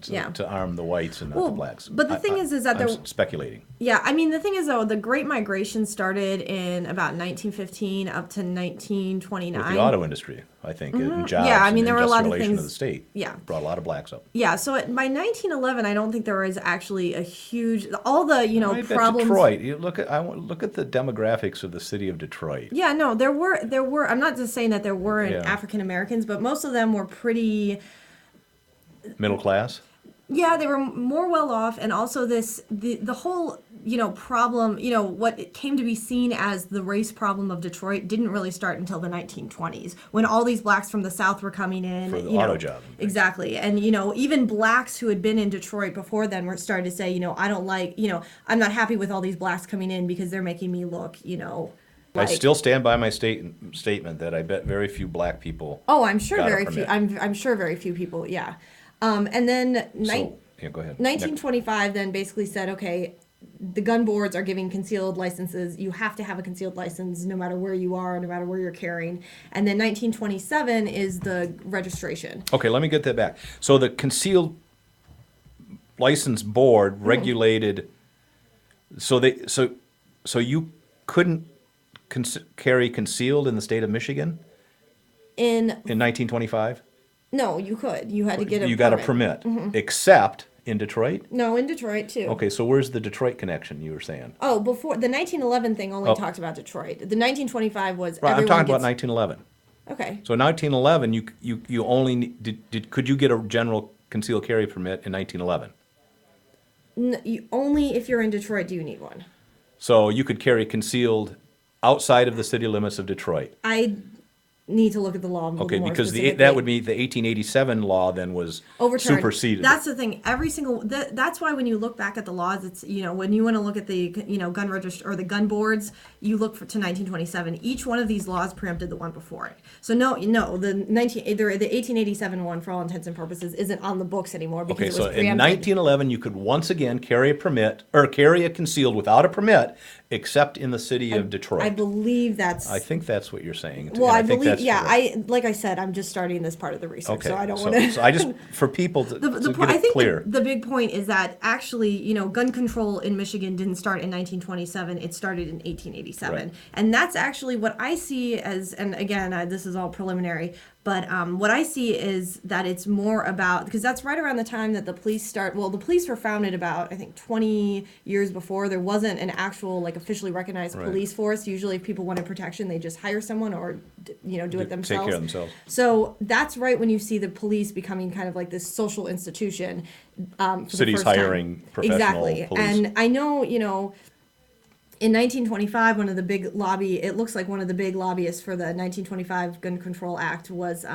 S5: Yeah.
S2: to arm the whites and not
S5: Well,
S2: the blacks.
S5: but the thing is that
S2: I'm
S5: there-
S2: speculating.
S5: Yeah, I mean, the thing is, though, the Great Migration started in about 1915 up to 1929.
S2: With the auto industry, I think, and jobs
S5: Yeah, I mean,
S2: and
S5: there were a lot of
S2: industrialization
S5: things-
S2: the state.
S5: yeah.
S2: Brought a lot of blacks up.
S5: Yeah, so by 1911, I don't think there was actually a huge all the
S2: I bet
S5: problems.
S2: Detroit. You look at the demographics of the city of Detroit.
S5: Yeah, no, there were. I'm not just saying that there weren't
S2: Yeah.
S5: African Americans, but most of them were pretty.
S2: Middle class.
S5: Yeah, they were more well off, and also the whole problem, what it came to be seen as the race problem of Detroit didn't really start until the 1920s, when all these blacks from the South were coming in.
S2: For the auto job.
S5: Exactly. And, even blacks who had been in Detroit before then were starting to say, I don't like, I'm not happy with all these blacks coming in because they're making me look,
S2: I still stand by my statement that I bet very few black people.
S5: Oh, I'm sure
S2: got a
S5: very few.
S2: permit.
S5: I'm sure very few people. Yeah. And then
S2: Yeah, go ahead.
S5: 1925 then basically said, okay, the gun boards are giving concealed licenses. You have to have a concealed license no matter where you are, no matter where you're carrying. And then 1927 is the registration.
S2: Okay, let me get that back. So the concealed license board regulated. So you couldn't carry concealed in the state of Michigan
S5: In
S2: 1925.
S5: No, you could. You had to get a
S2: You got a permit, except in Detroit.
S5: No, in Detroit too.
S2: Okay, so where's the Detroit connection you were saying?
S5: Oh, before the 1911 thing only talked about Detroit. The 1925 was
S2: Right, I'm
S5: everyone
S2: talking about
S5: gets-
S2: 1911.
S5: Okay.
S2: So in 1911, you only could you get a general concealed carry permit in 1911?
S5: Only if you're in Detroit do you need one.
S2: So you could carry concealed outside of the city limits of Detroit.
S5: I need to look at the law.
S2: Okay,
S5: more
S2: because
S5: specifically.
S2: that would be the 1887 law then was
S5: Overturned.
S2: superseded.
S5: That's the thing. Every single that's why when you look back at the laws, it's when you want to look at the gun register or the gun boards, you look to 1927. Each one of these laws preempted the one before it. So the 1887 one, for all intents and purposes, isn't on the books anymore because
S2: Okay,
S5: it was
S2: so
S5: preempted.
S2: in 1911 you could once again carry a permit or carry a concealed without a permit, except in the city of Detroit.
S5: I believe that's.
S2: I think that's what you're saying.
S5: Well,
S2: and
S5: I
S2: think
S5: believe.
S2: that's
S5: Yeah,
S2: correct.
S5: like I said, I'm just starting this part of the research,
S2: Okay,
S5: so I don't want to.
S2: So I just for people to get
S5: I
S2: it
S5: think
S2: clear.
S5: the big point is that actually, gun control in Michigan didn't start in 1927. It started in 1887.
S2: Right.
S5: And that's actually what I see as, and again, this is all preliminary, but what I see is that it's more about, because that's right around the time that the police the police were founded about, I think, 20 years before. There wasn't an actual, officially recognized
S2: Right.
S5: police force. Usually if people wanted protection, they just hire someone or, do it themselves.
S2: Take care of themselves.
S5: So that's right when you see the police becoming kind of like this social institution. For the
S2: Cities
S5: first time.
S2: hiring professional
S5: exactly.
S2: police.
S5: And I know, in 1925, one of the big lobbyists for the 1925 Gun Control Act was,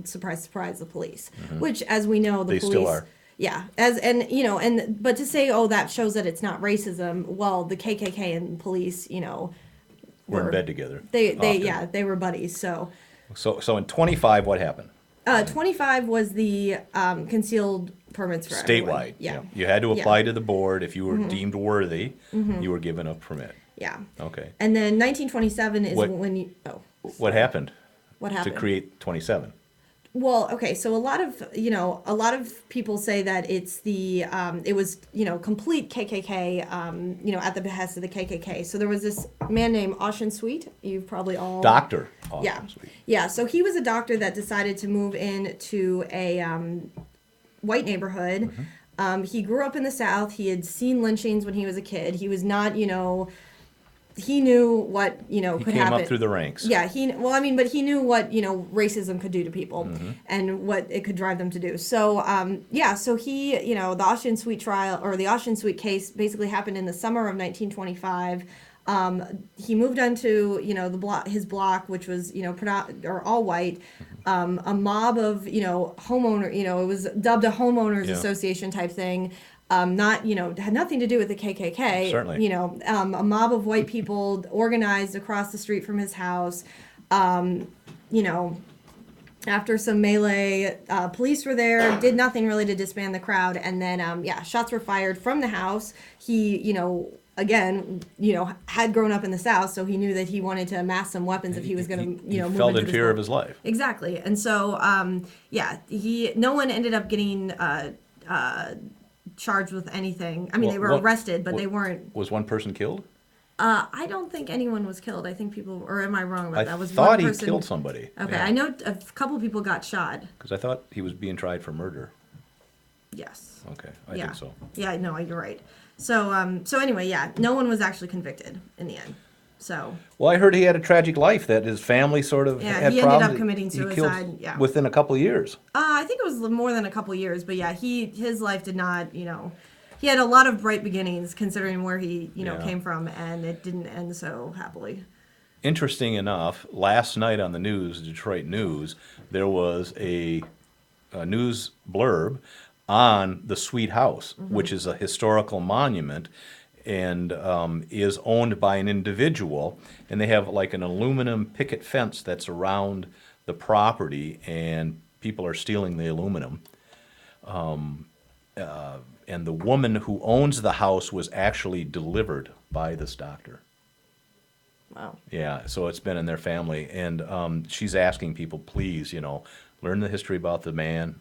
S5: surprise, surprise, the police. Which, as we know, the
S2: They
S5: police.
S2: still are.
S5: Yeah, but to say, that shows that it's not racism. Well, the KKK and police,
S2: We're in bed together.
S5: They
S2: often.
S5: they were buddies. So
S2: So in 25, what happened?
S5: 25 was the concealed permits for everyone.
S2: Statewide.
S5: Yeah.
S2: You had to
S5: Yeah. Mm-hmm.
S2: apply to the board. If you were deemed worthy, you were given a permit.
S5: Yeah.
S2: Okay.
S5: And then 1927 is
S2: What-
S5: when you.
S2: What happened?
S5: What happened?
S2: To create 27.
S5: Well, okay, so a lot of people say that it's it was, complete KKK, at the behest of the KKK. So there was this man named Ossian Sweet. You've probably all.
S2: Doctor.
S5: Yeah.
S2: Ossian Sweet.
S5: Yeah, so he was a doctor that decided to move into a white neighborhood. He grew up in the South. He had seen lynchings when he was a kid. He was not, he knew what,
S2: He
S5: could
S2: came
S5: happen.
S2: up through the ranks.
S5: Yeah, but he knew what, racism could do to people and what it could drive them to do. So, so he, the Ossian Sweet trial or the Ossian Sweet case basically happened in the summer of 1925. He moved onto, his block, which was, all white. A mob of, homeowner, it was dubbed a homeowners
S2: Yeah.
S5: association type thing. Had nothing to do with the KKK.
S2: Certainly.
S5: A mob of white people organized across the street from his house. After some melee, police were there, did nothing really to disband the crowd, and then shots were fired from the house. He, again, had grown up in the South, so he knew that he wanted to amass some weapons if he was going to,
S2: He
S5: move
S2: felt
S5: into
S2: in
S5: this
S2: fear
S5: world.
S2: of his life.
S5: Exactly, and so no one ended up getting charged with anything. I mean, they were arrested, but they weren't.
S2: Was one person killed?
S5: I don't think anyone was killed. I think people, or am I wrong about that?
S2: I
S5: Was
S2: thought
S5: one
S2: he
S5: person
S2: killed somebody.
S5: Okay,
S2: Yeah.
S5: I know a couple people got shot.
S2: Because I thought he was being tried for murder.
S5: Yes.
S2: Okay, I
S5: Yeah.
S2: think so.
S5: Yeah, no, you're right. So anyway, no one was actually convicted in the end. So
S2: Well, I heard he had a tragic life, that his family sort of
S5: Yeah,
S2: had
S5: he ended up
S2: problems.
S5: committing
S2: He killed
S5: suicide, yeah.
S2: within a couple of years.
S5: I think it was more than a couple years, but yeah, his life did not, he had a lot of bright beginnings considering where he,
S2: Yeah.
S5: came from, and it didn't end so happily.
S2: Interesting enough, last night on the news, Detroit News, there was a news blurb on the Sweet House, which is a historical monument and is owned by an individual. And they have like an aluminum picket fence that's around the property, and people are stealing the aluminum. And the woman who owns the house was actually delivered by this doctor.
S5: Wow.
S2: Yeah, so it's been in their family, and she's asking people, please, learn the history about the man,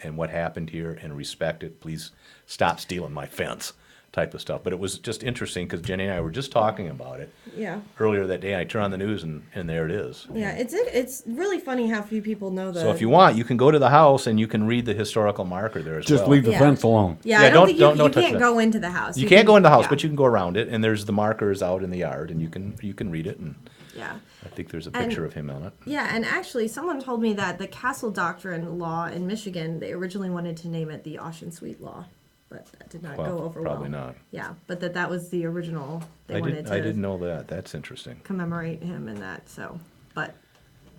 S2: and what happened here, and respect it. Please stop stealing my fence, type of stuff. But it was just interesting because Jenny and I were just talking about it
S5: Yeah.
S2: earlier that day. I turn on the news, and there it is.
S5: Yeah, it's really funny how few people know the.
S2: So if you want, you can go to the house and you can read the historical marker there as
S3: Just
S2: well.
S3: leave the
S5: Yeah.
S3: fence alone.
S5: Yeah,
S2: Yeah,
S5: I don't think you
S2: don't touch
S5: can't
S2: that.
S5: go into the house.
S2: You can't go in the house,
S5: yeah.
S2: but you can go around it, and there's the markers out in the yard, and you can read it, and
S5: Yeah.
S2: I think there's a
S5: And-
S2: picture of him on it.
S5: Yeah, and actually, someone told me that the Castle Doctrine law in Michigan, they originally wanted to name it the Ossian Sweet law, but that did not
S2: Well,
S5: go over
S2: probably
S5: well.
S2: not.
S5: Yeah, but that was the original. They wanted to
S2: I didn't know that. That's interesting.
S5: commemorate him in that. So, but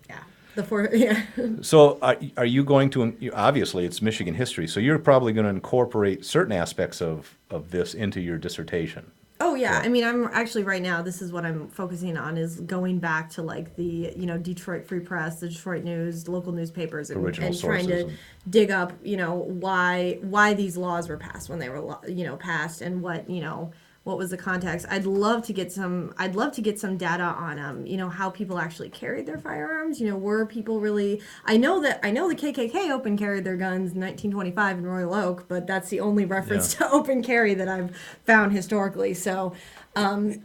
S5: yeah, yeah.
S2: So are you going to, obviously it's Michigan history, so you're probably going to incorporate certain aspects of this into your dissertation.
S5: Oh yeah, I mean, I'm actually right now. This is what I'm focusing on is going back to like the Detroit Free Press, the Detroit News, local newspapers, and trying
S2: sources
S5: to
S2: and-
S5: dig up why these laws were passed when they were passed, and what was the context. I'd love to get some data on how people actually carried their firearms. Were people really? I know the KKK open carried their guns in 1925 in Royal Oak, but that's the only reference to open carry that I've found historically. So.
S2: And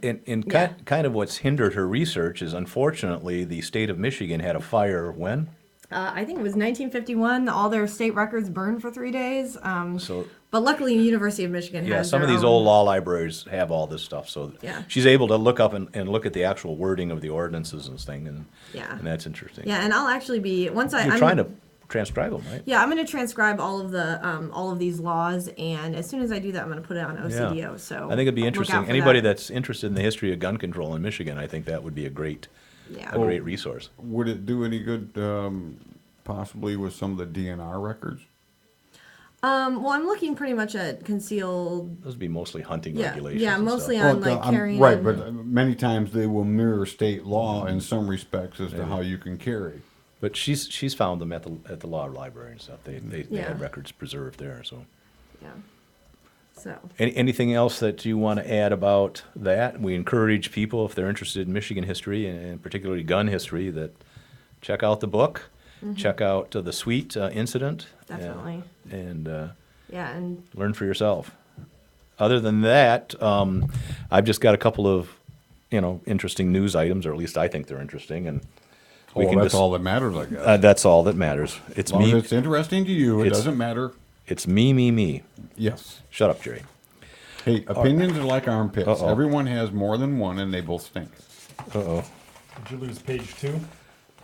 S5: Yeah.
S2: kind of what's hindered her research is, unfortunately, the state of Michigan had a fire when?
S5: I think it was 1951. All their state records burned for 3 days.
S2: So
S5: But luckily, University of Michigan
S2: yeah,
S5: has
S2: some of
S5: their
S2: these
S5: own-
S2: old law libraries have all this stuff, so
S5: Yeah.
S2: she's able to look up and look at the actual wording of the ordinances and thing, and
S5: Yeah.
S2: and that's interesting.
S5: Yeah, and I'll actually be once I.
S2: You're
S5: I'm,
S2: trying to transcribe them, right?
S5: Yeah, I'm going to transcribe all of these laws, and as soon as I do that, I'm going to put it on OCDO. So
S2: I think it'd be
S5: look out
S2: interesting.
S5: for
S2: Anybody
S5: that.
S2: that's interested in the history of gun control in Michigan, I think that would be a great
S5: Yeah.
S2: great resource.
S3: Would it do any good, possibly with some of the DNR records?
S5: Well, I'm looking pretty much at concealed.
S2: Those would be mostly hunting
S5: Yeah,
S2: regulations.
S5: yeah,
S2: and
S5: mostly
S2: stuff.
S5: on like carrying.
S3: Right, but many times they will mirror state law in some respects as to how you can carry.
S2: But she's found them at the law library and stuff. They
S5: Yeah.
S2: had records preserved there. So,
S5: Yeah. So.
S2: anything else that you want to add about that? We encourage people, if they're interested in Michigan history and particularly gun history, that check out the book, check out the Sweet incident,
S5: Definitely.
S2: and
S5: Yeah, and
S2: learn for yourself. Other than that, I've just got a couple of interesting news items, or at least I think they're interesting, and we
S3: Well,
S2: can
S3: that's
S2: just
S3: all that matters, I guess.
S2: that's all that matters. It's
S3: As long as
S2: me.
S3: it's interesting to you, it
S2: It's-
S3: doesn't matter.
S2: It's me.
S3: Yes.
S2: Shut up, Jerry.
S3: Hey, opinions are like armpits.
S2: Uh-oh.
S3: Everyone has more than one, and they both stink.
S2: Uh-oh.
S4: Did you lose page 2?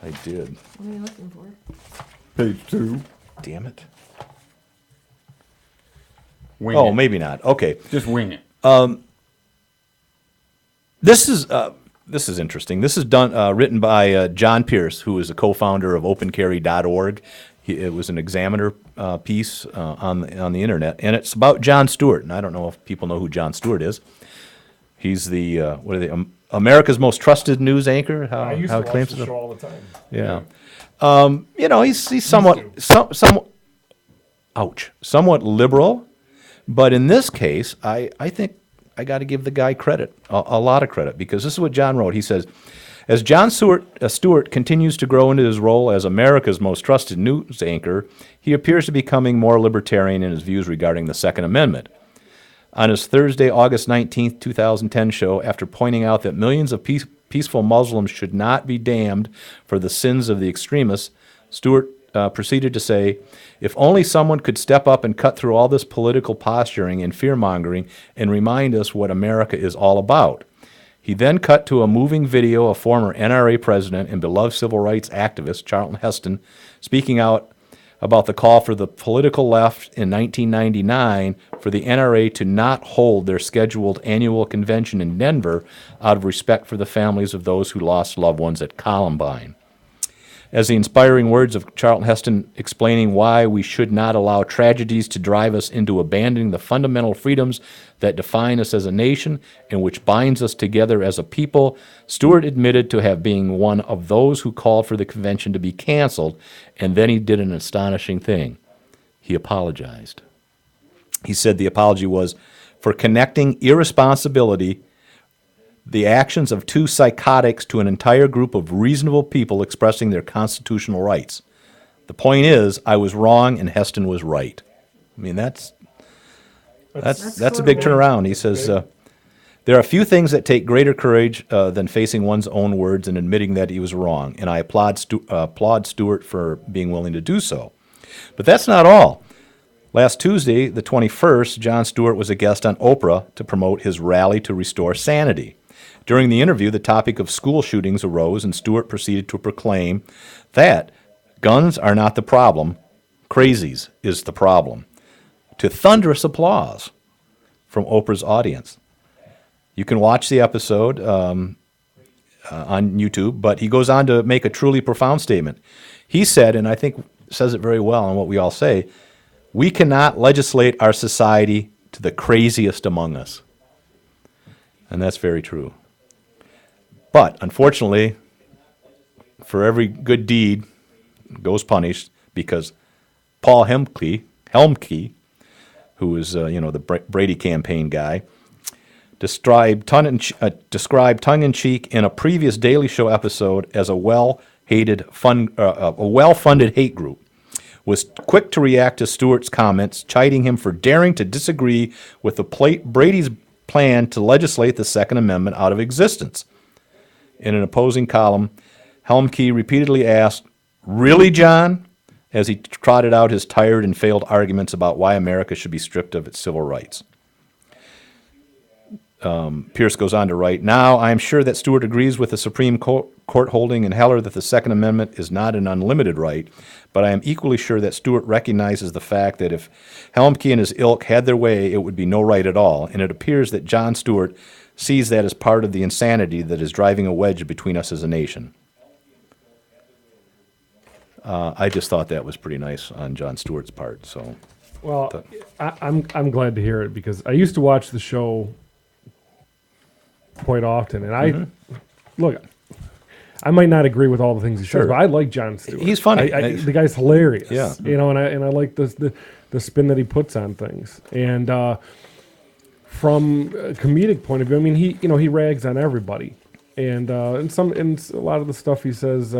S2: I did.
S5: what are you looking for?
S3: Page 2.
S2: Damn it.
S3: Wing
S2: Oh,
S3: it.
S2: maybe not. Okay.
S3: Just wing it.
S2: This is interesting. This is written by John Pierce, who is a co-founder of OpenCarry.org. It was an Examiner piece on the internet, and it's about Jon Stewart. And I don't know if people know who Jon Stewart is. He's the America's most trusted news anchor. How
S4: I used
S2: how
S4: to
S2: it
S4: watch
S2: claims
S4: the
S2: to-
S4: show all the time.
S2: Yeah. He's somewhat liberal, but in this case, I think I got to give the guy credit, a lot of credit, because this is what John wrote. He says, as Jon Stewart continues to grow into his role as America's most trusted news anchor, he appears to be becoming more libertarian in his views regarding the Second Amendment. On his Thursday, August 19th, 2010 show, after pointing out that millions of peaceful Muslims should not be damned for the sins of the extremists, Stewart proceeded to say, if only someone could step up and cut through all this political posturing and fear-mongering and remind us what America is all about. He then cut to a moving video of former NRA president and beloved civil rights activist Charlton Heston speaking out about the call for the political left in 1999 for the NRA to not hold their scheduled annual convention in Denver out of respect for the families of those who lost loved ones at Columbine. As the inspiring words of Charlton Heston explaining why we should not allow tragedies to drive us into abandoning the fundamental freedoms that define us as a nation and which binds us together as a people, Stewart admitted to have been one of those who called for the convention to be canceled, and then he did an astonishing thing. He apologized. He said the apology was for connecting irresponsibility, the actions of two psychotics, to an entire group of reasonable people expressing their constitutional rights. The point is, I was wrong and Heston was right. I mean, that's a big turnaround. He says, there are few things that take greater courage than facing one's own words and admitting that he was wrong, and I applaud Stewart for being willing to do so. But that's not all. Last Tuesday, the 21st, Jon Stewart was a guest on Oprah to promote his rally to restore sanity. During the interview, the topic of school shootings arose, and Stewart proceeded to proclaim that guns are not the problem, crazies is the problem, to thunderous applause from Oprah's audience. You can watch the episode on YouTube, but he goes on to make a truly profound statement. He said, and I think says it very well on what we all say, we cannot legislate our society to the craziest among us. And that's very true. But unfortunately, for every good deed goes punished, because Paul Helmke, who is the Brady campaign guy, described tongue-in-cheek in a previous Daily Show episode as a well-funded hate group, was quick to react to Stewart's comments, chiding him for daring to disagree with Brady's plan to legislate the Second Amendment out of existence. In an opposing column, Helmke repeatedly asked, "Really, John?" as he trotted out his tired and failed arguments about why America should be stripped of its civil rights. Pierce goes on to write, now I am sure that Stewart agrees with the Supreme Court holding in Heller that the Second Amendment is not an unlimited right, but I am equally sure that Stewart recognizes the fact that if Helmke and his ilk had their way, it would be no right at all, and it appears that Jon Stewart sees that as part of the insanity that is driving a wedge between us as a nation. I just thought that was pretty nice on Jon Stewart's part. So,
S4: well, I'm glad to hear it, because I used to watch the show quite often, and look, I might not agree with all the things he says, but I like Jon Stewart.
S2: He's funny.
S4: The guy's hilarious.
S2: Yeah.
S4: And I like the spin that he puts on things. And from a comedic point of view, I mean, he rags on everybody. And a lot of the stuff he says,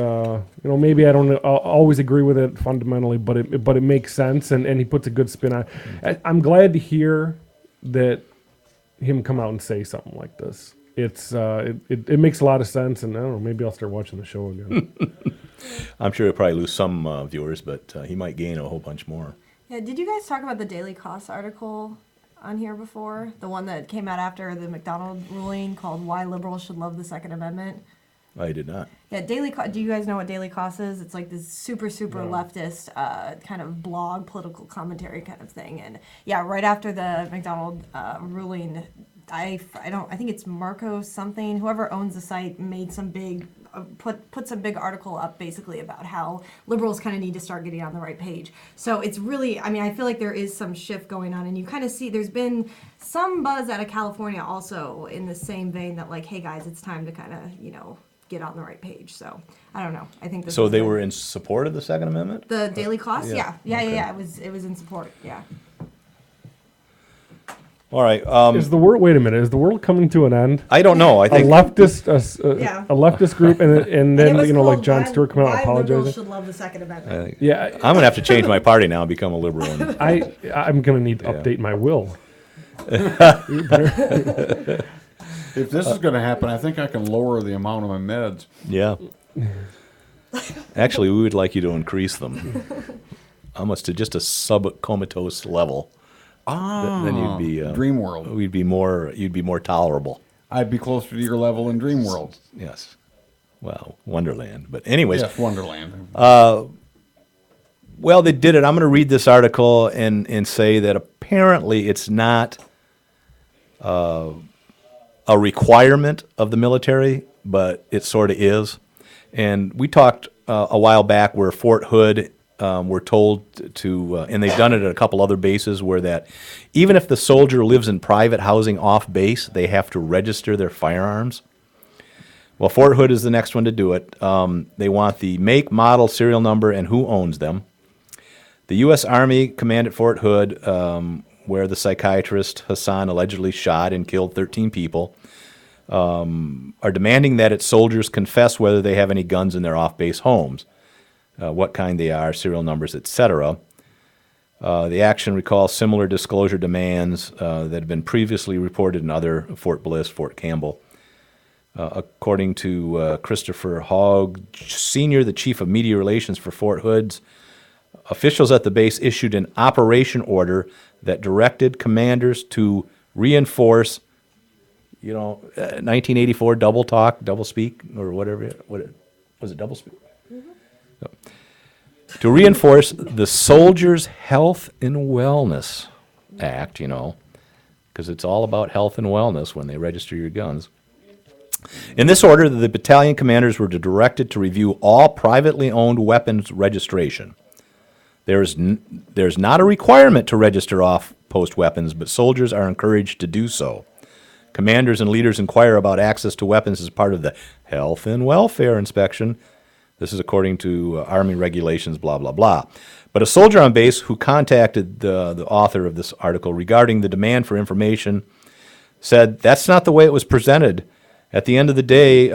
S4: maybe I don't always agree with it fundamentally, but it makes sense, and he puts a good spin on it. I'm glad to hear that him come out and say something like this. It makes a lot of sense, and I don't know, maybe I'll start watching the show again.
S2: I'm sure he'll probably lose some viewers, but he might gain a whole bunch more.
S5: Yeah, did you guys talk about the Daily Kos article on here before? The one that came out after the McDonald ruling called Why Liberals Should Love the Second Amendment?
S2: I did not.
S5: Yeah, do you guys know what Daily Kos is? It's like this super leftist kind of blog, political commentary kind of thing. And yeah, right after the McDonald ruling, I think it's Marco something, whoever owns the site, made some big put some big article up basically about how liberals kind of need to start getting on the right page. So it's really, I mean, I feel like there is some shift going on, and you kind of see there's been some buzz out of California also in the same vein that like, hey guys, it's time to kind of, get on the right page. So I don't know. I think this
S2: So they were in support of the Second Amendment?
S5: The Daily Kos? Yeah.
S2: Okay.
S5: It was in support. Yeah.
S2: All right.
S4: Is the world coming to an end?
S2: I don't know. I think
S4: a leftist group, and then like Jon Stewart coming out and apologizing.
S5: Liberals should love the Second Amendment.
S2: I'm gonna have to change my party now and become a liberal. And
S4: I'm gonna need to update my will.
S3: If this is going to happen, I think I can lower the amount of my meds.
S2: Yeah. Actually, we would like you to increase them almost to just a subcomatose level. Then you'd be
S3: Dream World.
S2: You'd be more tolerable.
S3: I'd be closer to your level in Dream World.
S2: Yes. Well, Wonderland. But anyways.
S3: Yes, Wonderland.
S2: Well, they did it. I'm going to read this article and say that apparently it's not a requirement of the military, but it sort of is. And we talked a while back where Fort Hood were told to, and they've done it at a couple other bases, where that even if the soldier lives in private housing off base, they have to register their firearms. Well, Fort Hood is the next one to do it. They want the make, model, serial number, and who owns them. The U.S. Army command at Fort Hood, where the psychiatrist Hassan allegedly shot and killed 13 people, are demanding that its soldiers confess whether they have any guns in their off-base homes, what kind they are, serial numbers, etc. The action recalls similar disclosure demands that have been previously reported in other Fort Bliss, Fort Campbell. According to Christopher Hogg, Sr., the chief of media relations for Fort Hood's, officials at the base issued an operation order that directed commanders to reinforce, 1984 double speak, or whatever. Was it double speak? Mm-hmm. No. To reinforce the Soldiers' Health and Wellness Act, because it's all about health and wellness when they register your guns. In this order, the battalion commanders were directed to review all privately owned weapons registration. There's not a requirement to register off-post weapons, but soldiers are encouraged to do so. Commanders and leaders inquire about access to weapons as part of the health and welfare inspection. This is according to Army regulations, blah, blah, blah. But a soldier on base who contacted the author of this article regarding the demand for information said, "That's not the way it was presented. At the end of the day,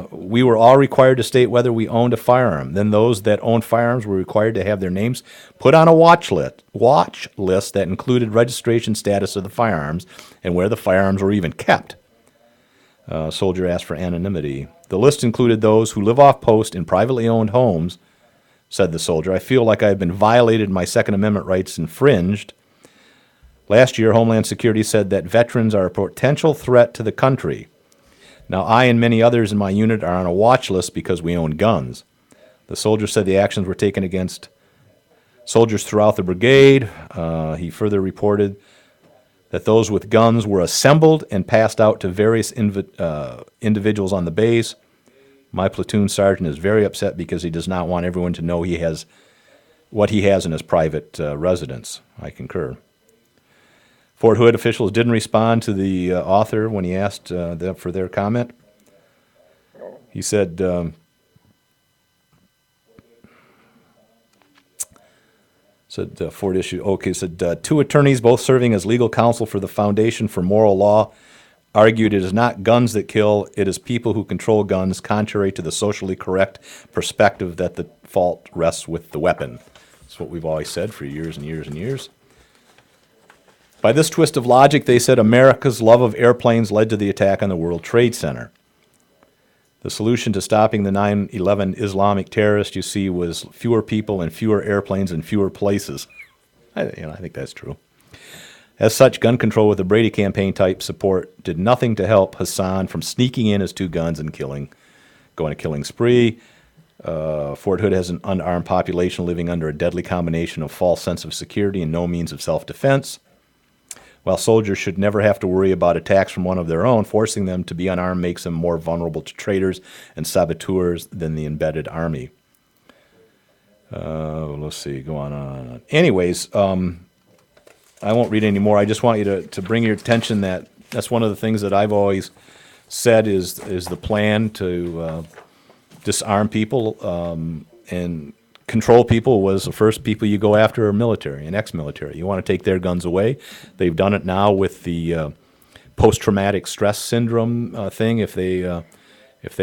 S2: we were all required to state whether we owned a firearm. Then those that owned firearms were required to have their names put on a watch list that included registration status of the firearms and where the firearms were even kept." Soldier asked for anonymity. "The list included those who live off post in privately owned homes," said the soldier. "I feel like I've been violated, my Second Amendment rights infringed. Last year, Homeland Security said that veterans are a potential threat to the country. Now, I and many others in my unit are on a watch list because we own guns." The soldier said the actions were taken against soldiers throughout the brigade. He further reported that those with guns were assembled and passed out to various individuals on the base. "My platoon sergeant is very upset because he does not want everyone to know what he has in his private residence." I concur. Fort Hood officials didn't respond to the author when he asked them for their comment. He said, "Two attorneys, both serving as legal counsel for the Foundation for Moral Law, argued it is not guns that kill, it is people who control guns, contrary to the socially correct perspective that the fault rests with the weapon." That's what we've always said for years and years and years. By this twist of logic, they said America's love of airplanes led to the attack on the World Trade Center. The solution to stopping the 9/11 Islamic terrorist, you see, was fewer people and fewer airplanes in fewer places. I think that's true. As such, gun control with the Brady campaign type support did nothing to help Hassan from sneaking in his two guns and going a killing spree. Fort Hood has an unarmed population living under a deadly combination of false sense of security and no means of self-defense. While soldiers should never have to worry about attacks from one of their own, forcing them to be unarmed makes them more vulnerable to traitors and saboteurs than the embedded army. Let's see, go on. Anyways, I won't read any more. I just want you to bring your attention that's one of the things that I've always said is the plan to disarm people and control people was the first people you go after are military and ex-military. You want to take their guns away. They've done it now with the post-traumatic stress syndrome thing. If they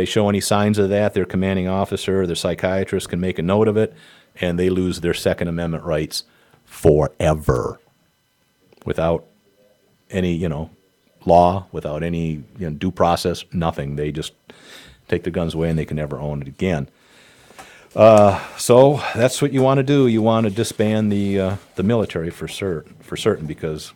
S2: show any signs of that, their commanding officer or their psychiatrist can make a note of it, and they lose their Second Amendment rights forever without any, law, without any due process, nothing. They just take their guns away and they can never own it again. So that's what you want to do. You want to disband the military for certain because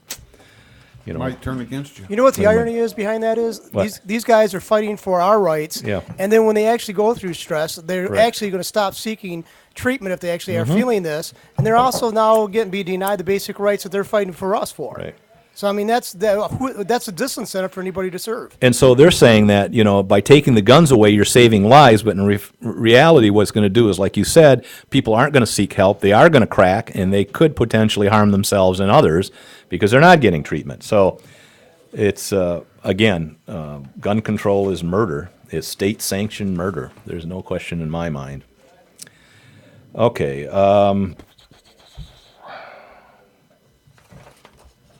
S3: Might turn against you.
S6: You know what the irony is behind that is?
S2: What?
S6: These guys are fighting for our rights.
S2: Yeah.
S6: And then when they actually go through stress, they're
S2: Right.
S6: actually going to stop seeking treatment if they actually are feeling this. And they're also now be denied the basic rights that they're fighting for us for.
S2: Right.
S6: So, I mean, that's a disincentive for anybody to serve.
S2: And so they're saying that, by taking the guns away, you're saving lives, but in reality, what it's going to do is, like you said, people aren't going to seek help. They are going to crack, and they could potentially harm themselves and others because they're not getting treatment. So it's, again, gun control is murder. It's state-sanctioned murder. There's no question in my mind. Okay.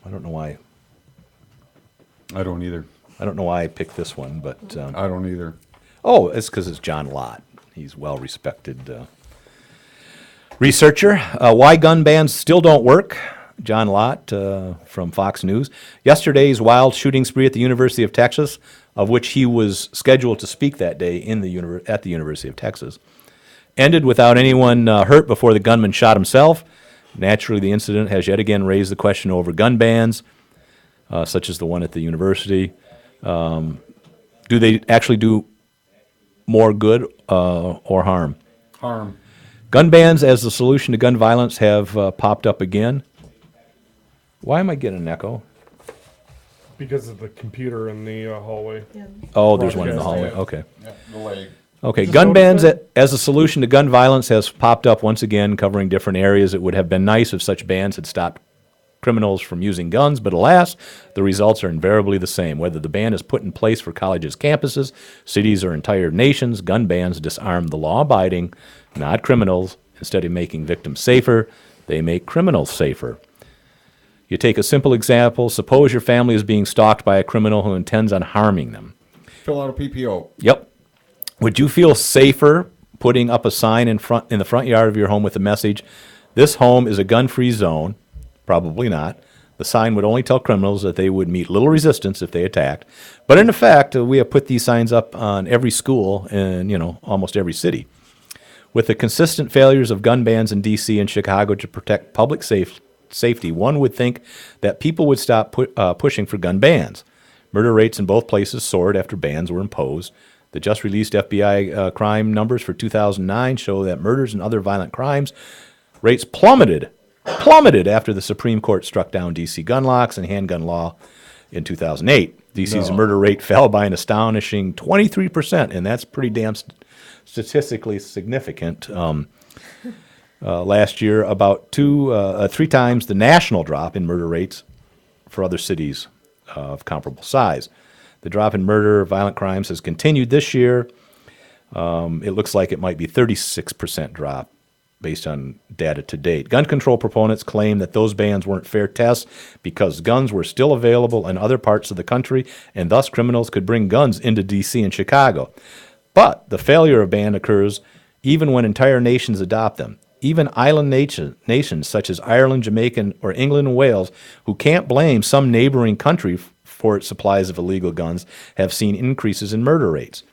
S2: I don't know why.
S3: I don't either.
S2: I don't know why I picked this one, but
S3: I don't either.
S2: oh, it's because it's John Lott. He's well-respected researcher. Why gun bans still don't work. John Lott from Fox News. Yesterday's wild shooting spree at the University of Texas, of which he was scheduled to speak that day at the University of Texas, ended without anyone hurt before the gunman shot himself. Naturally, the incident has yet again raised the question over gun bans, such as the one at the university. Do they actually do more good or harm?
S3: Harm.
S2: Gun bans as the solution to gun violence have popped up again. Why am I getting an echo?
S4: Because of the computer in the hallway.
S2: Oh, there's one in the hallway.
S4: Broadcast,
S2: Okay.
S3: Yeah, the leg.
S2: Okay,
S4: Just
S2: gun bans
S4: noticed
S2: as a solution to gun violence has popped up once again, covering different areas. It would have been nice if such bans had stopped criminals from using guns, but alas, the results are invariably the same. Whether the ban is put in place for colleges' campuses, cities, or entire nations, gun bans disarm the law-abiding, not criminals. Instead of making victims safer, they make criminals safer. You take a simple example. Suppose your family is being stalked by a criminal who intends on harming them.
S3: Fill out a PPO.
S2: Yep. Would you feel safer putting up a sign in the front yard of your home with the message, "This home is a gun-free zone"? Probably not. The sign would only tell criminals that they would meet little resistance if they attacked. But in effect, we have put these signs up on every school in, almost every city. With the consistent failures of gun bans in D.C. and Chicago to protect public safety, one would think that people would stop pushing for gun bans. Murder rates in both places soared after bans were imposed. The just-released FBI crime numbers for 2009 show that murders and other violent crimes rates plummeted after the Supreme Court struck down D.C. gun locks and handgun law in 2008. D.C.'s murder rate fell by an astonishing 23%, and that's pretty damn statistically significant. Last year, about 3 times the national drop in murder rates for other cities of comparable size. The drop in murder, violent crimes has continued this year. It looks like it might be 36% drop based on data to date. Gun control proponents claim that those bans weren't fair tests because guns were still available in other parts of the country, and thus criminals could bring guns into D.C. and Chicago. But the failure of ban occurs even when entire nations adopt them. Even island nations such as Ireland, Jamaica, or England and Wales, who can't blame some neighboring country for its supplies of illegal guns, have seen increases in murder rates.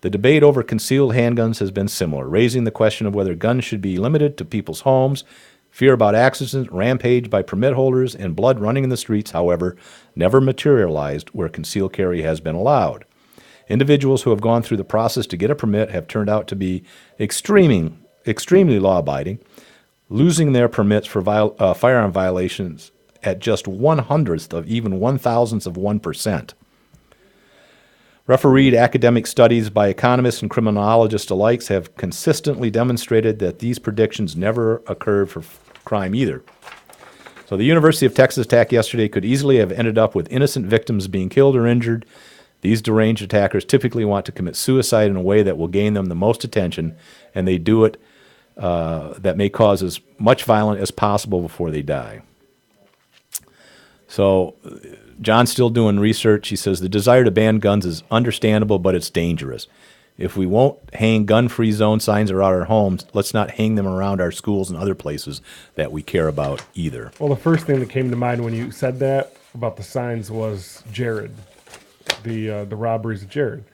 S2: The debate over concealed handguns has been similar, raising the question of whether guns should be limited to people's homes. Fear about accidents, rampage by permit holders, and blood running in the streets, however, never materialized where concealed carry has been allowed. Individuals who have gone through the process to get a permit have turned out to be extremely law-abiding, losing their permits for firearm violations at just 1/100th of even 1,000th of 1%. Refereed academic studies by economists and criminologists alike have consistently demonstrated that these predictions never occurred for crime either. So the University of Texas attack yesterday could easily have ended up with innocent victims being killed or injured. These deranged attackers typically want to commit suicide in a way that will gain them the most attention, and they do it that may cause as much violence as possible before they die. So John's still doing research. He says the desire to ban guns is understandable, but it's dangerous. If we won't hang gun-free zone signs around our homes, let's not hang them around our schools and other places that we care about either.
S4: Well, the first thing that came to mind when you said that about the signs was Jared, the robberies at Jared,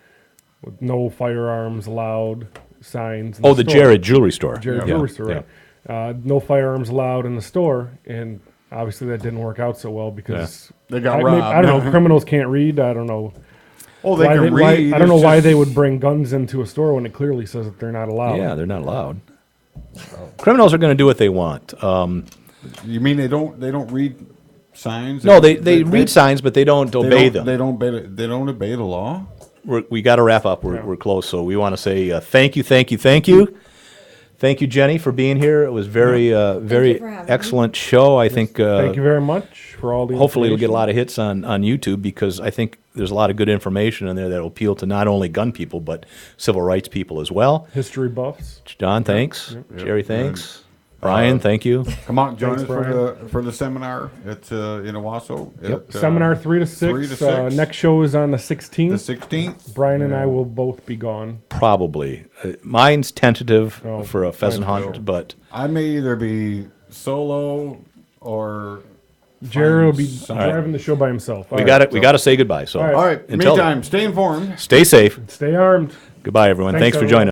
S4: with no firearms allowed signs. In
S2: Oh, the
S4: store.
S2: Jared jewelry store.
S4: Jared
S2: Yeah,
S4: jewelry store,
S2: yeah.
S4: right? No firearms allowed in the store, and Obviously, that didn't work out so well because
S3: They got
S4: maybe-
S3: robbed.
S4: I don't know. Criminals can't read. I don't know.
S3: Oh, they
S4: why
S3: can read.
S4: I don't know
S3: it's
S4: why
S3: just-
S4: they would bring guns into a store when it clearly says that they're not allowed.
S2: Yeah, they're not allowed. Criminals are going to do what they want.
S3: You mean they don't read signs?
S2: No, they read signs, but they don't obey them.
S3: They don't obey the law.
S2: We got to wrap up. We're close, so we want to say thank you. Thank you, Jenny, for being here. It was very very
S5: for having me.
S2: excellent show. I think
S4: Thank you very much for all the.
S2: hopefully it'll get a
S4: information.
S2: lot of hits on YouTube because I think there's a lot of good information in there that will appeal to not only gun people but civil rights people as well.
S4: history buffs.
S2: John, thanks. Jerry, thanks. Brian, thank you.
S3: Come on, join
S4: Thanks,
S3: us for the seminar at in Owasso.
S2: Yep.
S4: Seminar 3 to 6.
S3: 3 to 6.
S4: Next show is on the
S3: The
S4: 16th.
S3: 16th.
S4: Brian and I will both be gone.
S2: Probably. Mine's tentative
S4: Oh,
S2: for a pheasant
S4: mine's
S2: hunt,
S4: too.
S2: but
S3: I may either be solo or.
S4: Jerry will be
S3: Some-
S4: driving the show by himself.
S2: we got it. We got to say goodbye. So
S4: All right.
S3: All right.
S2: until then,
S3: Meantime, stay informed.
S2: stay safe.
S4: Stay armed.
S2: Goodbye, everyone.
S4: Thanks,
S2: Thanks for
S4: everyone.
S2: joining us.